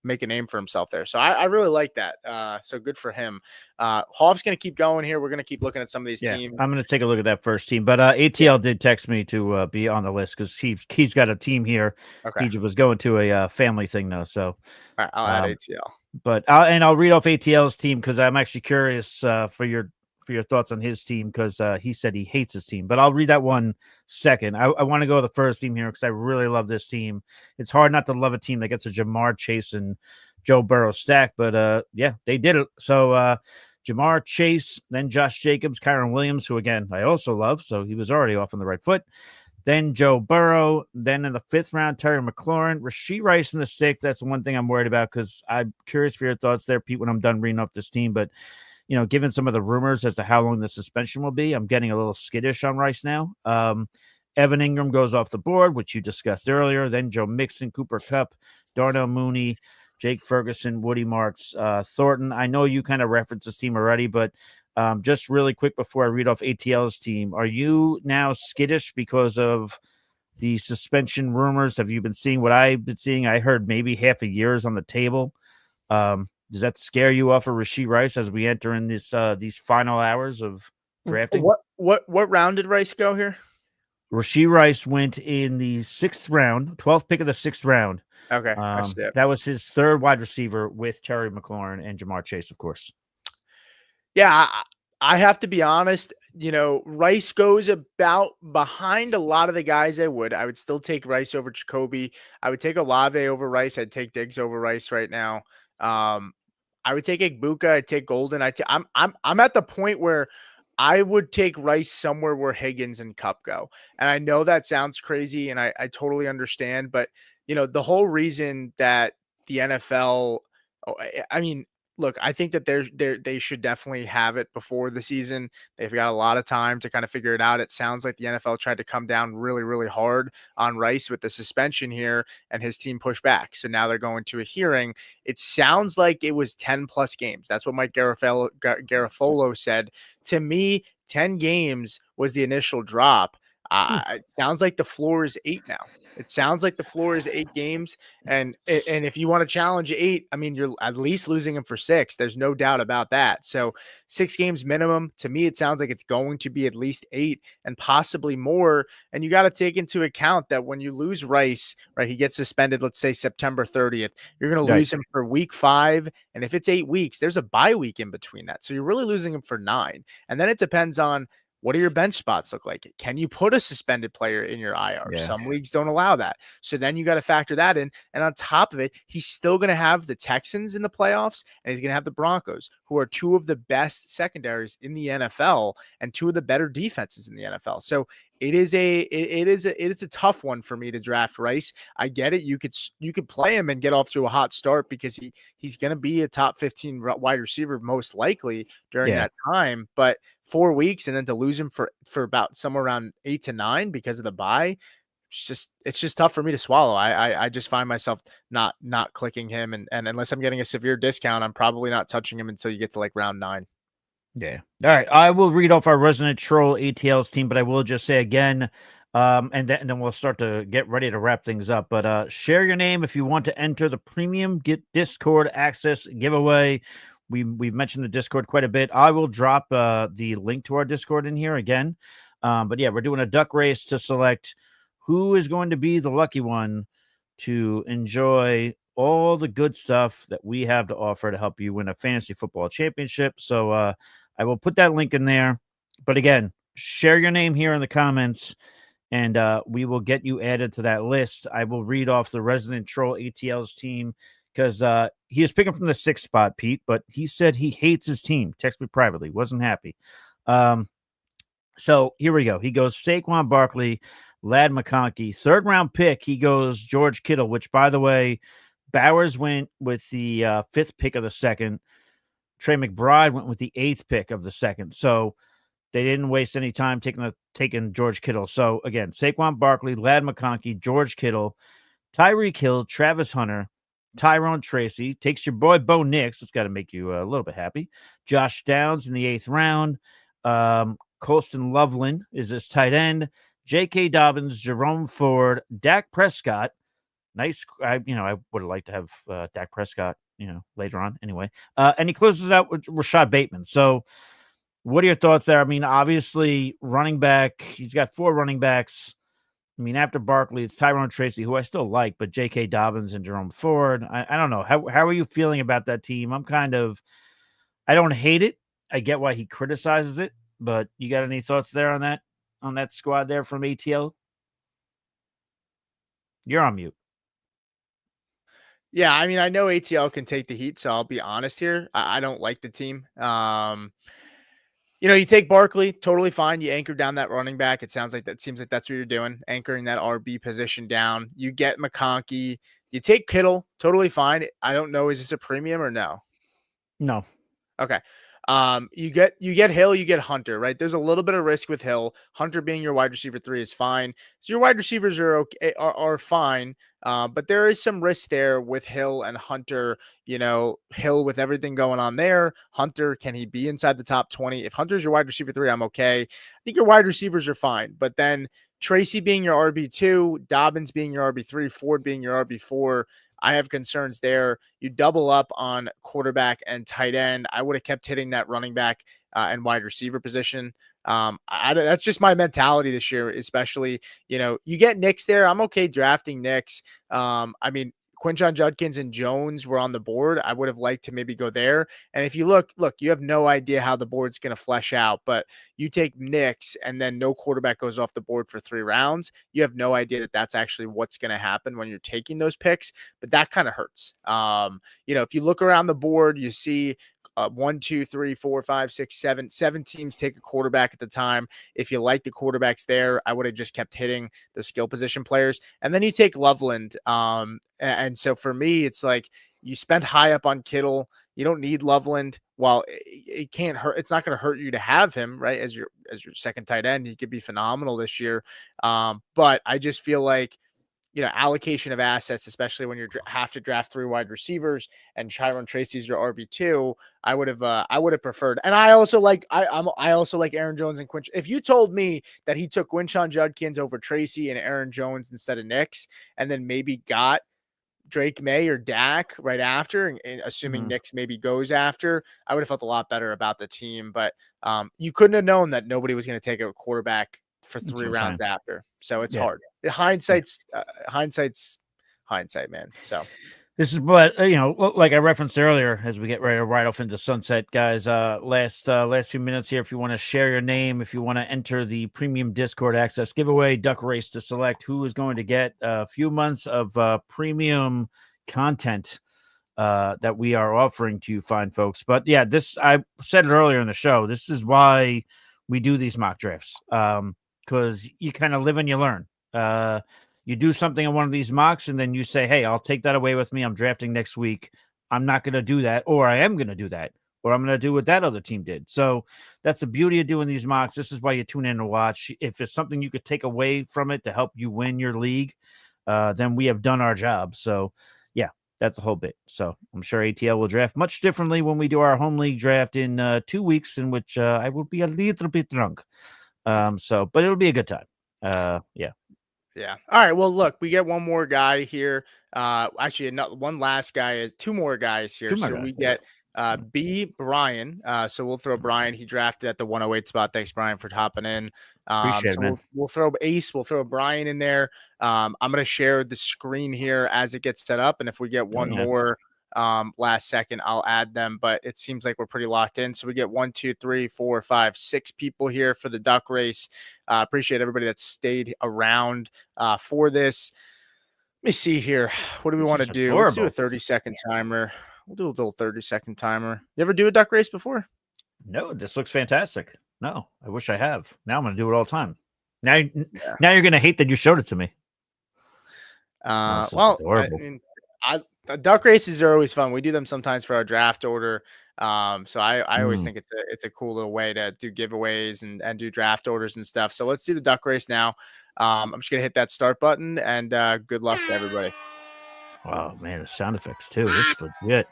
make a name for himself there. So I really like that. So good for him. Hoff's going to keep going here. We're going to keep looking at some of these teams. I'm going to take a look at that first team. But ATL did text me to be on the list because he's got a team here. Okay. He was going to a family thing though. So all right, I'll add ATL. But I'll read off ATL's team because I'm actually curious for your thoughts on his team because he said he hates his team. But I'll read that one second. I want to go to the first team here because I really love this team. It's hard not to love a team that gets a Jamar Chase and Joe Burrow stack, but yeah, they did it. So Jamar Chase, then Josh Jacobs, Kyron Williams, who again I also love, so he was already off on the right foot. Then Joe Burrow. Then in the 5th round, Terry McLaurin, Rashee Rice in the 6th. That's the one thing I'm worried about because I'm curious for your thoughts there, Pete, when I'm done reading off this team. But given some of the rumors as to how long the suspension will be, I'm getting a little skittish on Rice now. Evan Ingram goes off the board, which you discussed earlier. Then Joe Mixon, Cooper Kupp, Darnell Mooney, Jake Ferguson, Woody Marks, Thornton. I know you kind of referenced this team already, but just really quick before I read off ATL's team, are you now skittish because of the suspension rumors? Have you been seeing what I've been seeing? I heard maybe half a year is on the table. Does that scare you off of Rashee Rice as we enter in this these final hours of drafting? What round did Rice go here? Rashee Rice went in the 6th round, 12th pick of the 6th round. Okay, that was his 3rd wide receiver with Terry McLaurin and Jamar Chase, of course. Yeah, I have to be honest. Rice goes about behind a lot of the guys I would still take Rice over Jacoby. I would take Olave over Rice. I'd take Diggs over Rice right now. I would take Igbuka. I'd take Golden. I'm at the point where I would take Rice somewhere where Higgins and Kupp go. And I know that sounds crazy, and I totally understand. But, the whole reason that the NFL, look, I think that they should definitely have it before the season. They've got a lot of time to kind of figure it out. It sounds like the NFL tried to come down really, really hard on Rice with the suspension here, and his team pushed back. So now they're going to a hearing. It sounds like it was 10 plus games. That's what Mike Garafolo said. To me, 10 games was the initial drop. It sounds like the floor is 8 now. It sounds like the floor is 8 games. And if you want to challenge 8, you're at least losing him for 6. There's no doubt about that. So 6 games minimum. To me, it sounds like it's going to be at least 8 and possibly more. And you got to take into account that when you lose Rice, right, he gets suspended, let's say September 30th, you're going to lose him for week 5. And if it's 8 weeks, there's a bye week in between that. So you're really losing him for 9. And then it depends on, what do your bench spots look like? Can you put a suspended player in your IR? Yeah. Some leagues don't allow that. So then you got to factor that in. And on top of it, he's still going to have the Texans in the playoffs, and he's going to have the Broncos, who are 2 of the best secondaries in the NFL and 2 of the better defenses in the NFL. So it is a tough one for me to draft Rice. I get it. You could play him and get off to a hot start because he's going to be a top 15 wide receiver most likely during that time. But 4 weeks and then to lose him for about somewhere around 8 to 9 because of the bye it's just tough for me to swallow. I just find myself not clicking him, and unless I'm getting a severe discount, I'm probably not touching him until you get to like round 9. Yeah. All right. I will read off our resident troll ATLs team, but I will just say again, and then we'll start to get ready to wrap things up. But share your name if you want to enter the premium get Discord access giveaway. We've mentioned the Discord quite a bit. I will drop the link to our Discord in here again. But yeah, we're doing a duck race to select who is going to be the lucky one to enjoy all the good stuff that we have to offer to help you win a fantasy football championship. So I will put that link in there. But again, share your name here in the comments, and we will get you added to that list. I will read off the Resident Troll ATL's team because he was picking from the 6th spot, Pete, but he said he hates his team. Text me privately. Wasn't happy. So here we go. He goes Saquon Barkley, Lad McConkey. 3rd round pick, he goes George Kittle, which, by the way, Bowers went with the 5th pick of the 2nd. Trey McBride went with the 8th pick of the 2nd. So they didn't waste any time taking George Kittle. So again, Saquon Barkley, Lad McConkey, George Kittle, Tyreek Hill, Travis Hunter, Tyrone Tracy. Takes your boy Bo Nix. It's got to make you a little bit happy. Josh Downs in the 8th round. Colston Loveland is his tight end. J.K. Dobbins, Jerome Ford, Dak Prescott. Nice. I would have liked to have Dak Prescott, later on anyway. And he closes out with Rashad Bateman. So what are your thoughts there? I mean, obviously running back, he's got 4 running backs. I mean, after Barkley, it's Tyrone Tracy, who I still like, but J.K. Dobbins and Jerome Ford. I don't know. How are you feeling about that team? I don't hate it. I get why he criticizes it, but you got any thoughts there on that squad there from ATL? You're on mute. Yeah, I mean, I know ATL can take the heat, so I'll be honest here. I don't like the team. You take Barkley, totally fine. You anchor down that running back. It seems like that's what you're doing, anchoring that RB position down. You get McConkey. You take Kittle, totally fine. I don't know, is this a premium or no? No. Okay. You get Hill, you get Hunter, right? There's a little bit of risk with Hill. Hunter being your wide receiver 3 is fine. So your wide receivers are okay, are fine. But there is some risk there with Hill and Hunter. Hill with everything going on there. Hunter, can he be inside the top 20? If Hunter's your wide receiver 3, I'm okay. I think your wide receivers are fine. But then Tracy being your RB2, Dobbins being your RB3, Ford being your RB4, I have concerns there. You double up on quarterback and tight end. I would have kept hitting that running back and wide receiver position. That's just my mentality this year, especially, you get Knicks there. I'm okay drafting Knicks. I mean, Quinshon Judkins and Jones were on the board. I would have liked to maybe go there. And if you look, you have no idea how the board's going to flesh out, but you take Knicks and then no quarterback goes off the board for 3 rounds. You have no idea that that's actually what's going to happen when you're taking those picks, but that kind of hurts. If you look around the board, you see 1, 2, 3, 4, 5, 6, 7 teams take a quarterback at the time. If you like the quarterbacks there, I would have just kept hitting those skill position players. And then you take Loveland. And so for me, it's like you spent high up on Kittle. You don't need Loveland. While it can't hurt, it's not going to hurt you to have him, right? As your second tight end, he could be phenomenal this year. But I just feel like, allocation of assets, especially when you have to draft 3 wide receivers and Tyrone Tracy's your RB2, I would have preferred. And I also like Aaron Jones and Quinch. If you told me that he took Quinshon Judkins over Tracy and Aaron Jones instead of Knicks, and then maybe got Drake May or Dak right after, and assuming Knicks maybe goes after, I would have felt a lot better about the team. But you couldn't have known that nobody was going to take a quarterback for 3 rounds after. So it's hard. Hindsight's hindsight, man. So this is what, like I referenced earlier, as we get ready to ride off into sunset, guys, last few minutes here. If you want to share your name, if you want to enter the premium Discord access giveaway, duck race to select who is going to get a few months of premium content that we are offering to you fine folks. But yeah, I said it earlier in the show. This is why we do these mock drafts. Because you kind of live and you learn. You do something in one of these mocks, and then you say, hey, I'll take that away with me. I'm drafting next week. I'm not going to do that, or I am going to do that. or I'm going to do what that other team did. So that's the beauty of doing these mocks. This is why you tune in to watch. If it's something you could take away from it to help you win your league, then we have done our job. So yeah, that's the whole bit. So I'm sure ATL will draft much differently when we do our home league draft in 2 weeks, in which I will be a little bit drunk. But it'll be a good time. Yeah. Yeah. All right. Well, look, we get one more guy here. Actually, not one last guy is two more guys here. 2 more So guys, we there you get B Brian. So we'll throw Brian. He drafted at the 108 spot. Thanks, Brian, for hopping in. Appreciate it, So man. we'll throw Ace. We'll throw Brian in there. I'm gonna share the screen here as it gets set up, and if we get one yeah. more last second, I'll add them. But it seems like we're pretty locked in. So we get 1, 2, 3, 4, 5, 6 people here for the duck race. Appreciate everybody that stayed around for this. Let me see here. What do we This want to is do? Let's do a adorable. 30-second timer. We'll do a little 30-second timer. You ever do a duck race before? No, this looks fantastic. No, I wish I have. Now I'm going to do it all the time. Now, Yeah. now you're going to hate that you showed it to me. This is Well, adorable. I mean, duck races are always fun. We do them sometimes for our draft order. So I always think it's a cool little way to do giveaways and do draft orders and stuff. So let's do the duck race now. I'm just gonna hit that start button and good luck to everybody. Oh man, the sound effects too. This is legit.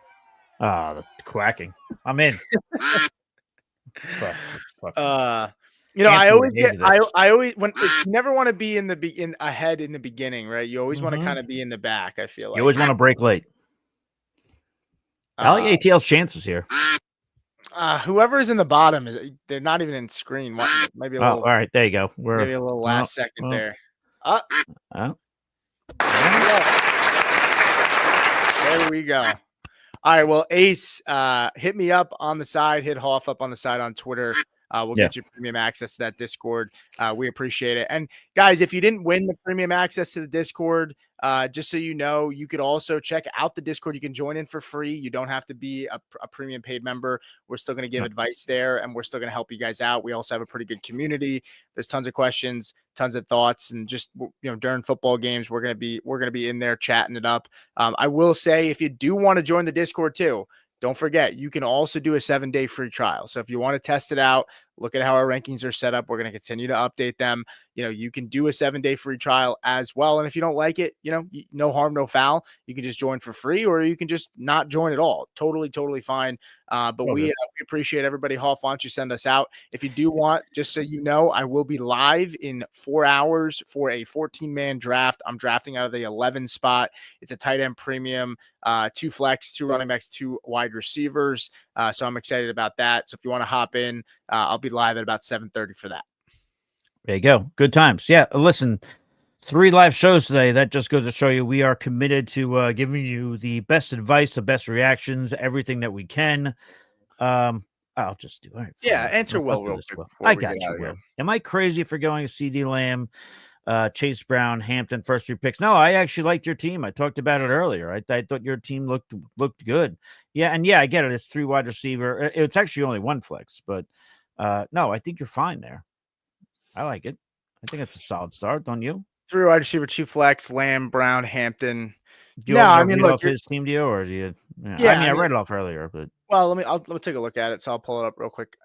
The quacking. I'm in. Fuck, fuck. You know, I Anthony always hated get, this. I always when you never want to be in ahead in the beginning, right? You always want to Mhm. kind of be in the back. I feel You like always want to break late. I like ATL's chances here. whoever is in the bottom they're not even in screen. Maybe a Oh, little, all right, there you go. maybe a little last second there. Oh. There we go. All right. Well, Ace, hit me up on the side, hit Hoff up on the side on Twitter. We'll get you premium access to that Discord. We appreciate it. And guys, if you didn't win the premium access to the Discord, just so you know, you could also check out the Discord. You can join in for free. You don't have to be a premium paid member. We're still going to give advice there, and we're still going to help you guys out. We also have a pretty good community. There's tons of questions, tons of thoughts, and just during football games, we're gonna be in there chatting it up. I will say, if you do want to join the Discord too, don't forget, you can also do a 7-day free trial. So if you want to test it out, look at how our rankings are set up. We're going to continue to update them. You can do a 7-day free trial as well. And if you don't like it, no harm, no foul. You can just join for free, or you can just not join at all. Totally fine. But we appreciate everybody. Hoff, why don't you send us out? If you do want, just so you know, I will be live in 4 hours for a 14-man draft. I'm drafting out of the 11 spot. It's a tight end premium, 2 flex, 2 running backs, 2 wide receivers. So I'm excited about that. So if you want to hop in, I'll be live at about 7:30 for that. There you go. Good times. Yeah. Listen, 3 live shows today. That just goes to show you we are committed to giving you the best advice, the best reactions, everything that we can. I'll just do it. Right, yeah, answer Will real quick before I we got get you, out of Will. here. Am I crazy for going CD Lamb, Chase Brown, Hampton, first 3 picks? No, I actually liked your team. I talked about it earlier. I thought your team looked good. Yeah, and I get it. It's 3 wide receiver. It's actually only 1 flex, but no, I think you're fine there. I like it. I think it's a solid start, don't you? 3 wide receiver, 2 flex, Lamb, Brown, Hampton. Do you want me to read off his team to you, or do you? Yeah, I read it off earlier, but well, let me take a look at it. So I'll pull it up real quick.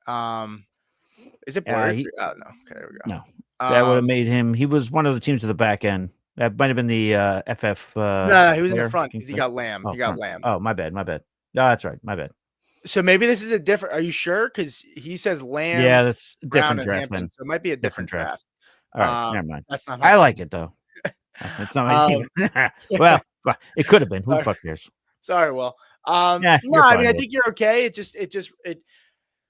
Is it blurry? Oh no. Okay, there we go. No, that would have made him. He was one of the teams at the back end. That might have been the FF. No, he was in the front because he got Lamb. Oh, he got Lamb. Oh, my bad. No, that's right. My bad. So maybe this is a different. Are you sure? Because he says Lamb. Yeah, that's Brown different and draft. Hampton, so it might be a different draft. All right, never mind. That's not. I like it though. It's not my team. Well, it could have been. Who the fuck cares? Sorry, Will. Yeah, no, I mean, I think you're okay.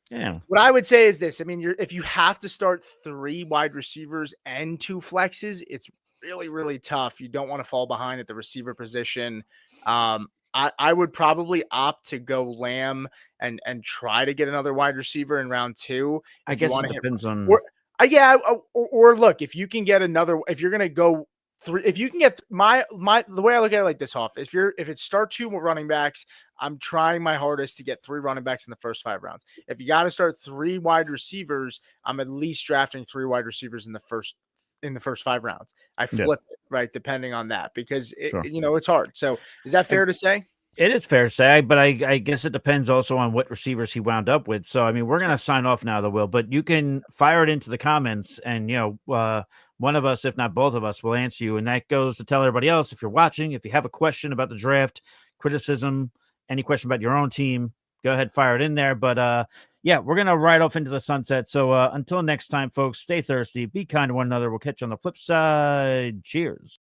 Yeah. What I would say is this. I mean, if you have to start 3 wide receivers and 2 flexes, it's really tough. You don't want to fall behind at the receiver position. I would probably opt to go Lamb and try to get another wide receiver in round 2. I guess it depends on. Or look, if you can get another, if you're gonna go 3, if you can get the way I look at it like this, Hoff, if it's start 2 running backs, I'm trying my hardest to get 3 running backs in the first 5 rounds. If you got to start 3 wide receivers, I'm at least drafting 3 wide receivers in the first 5 rounds. I flip it, right, depending on that, because it's hard. So is that fair to say? It is fair to say, but I guess it depends also on what receivers he wound up with. So, I mean, we're going to sign off now, though, Will, but you can fire it into the comments and, one of us, if not both of us, will answer you. And that goes to tell everybody else, if you're watching, if you have a question about the draft, criticism, any question about your own team, go ahead, fire it in there. But, yeah, we're going to ride off into the sunset. So until next time, folks, stay thirsty, be kind to one another. We'll catch you on the flip side. Cheers.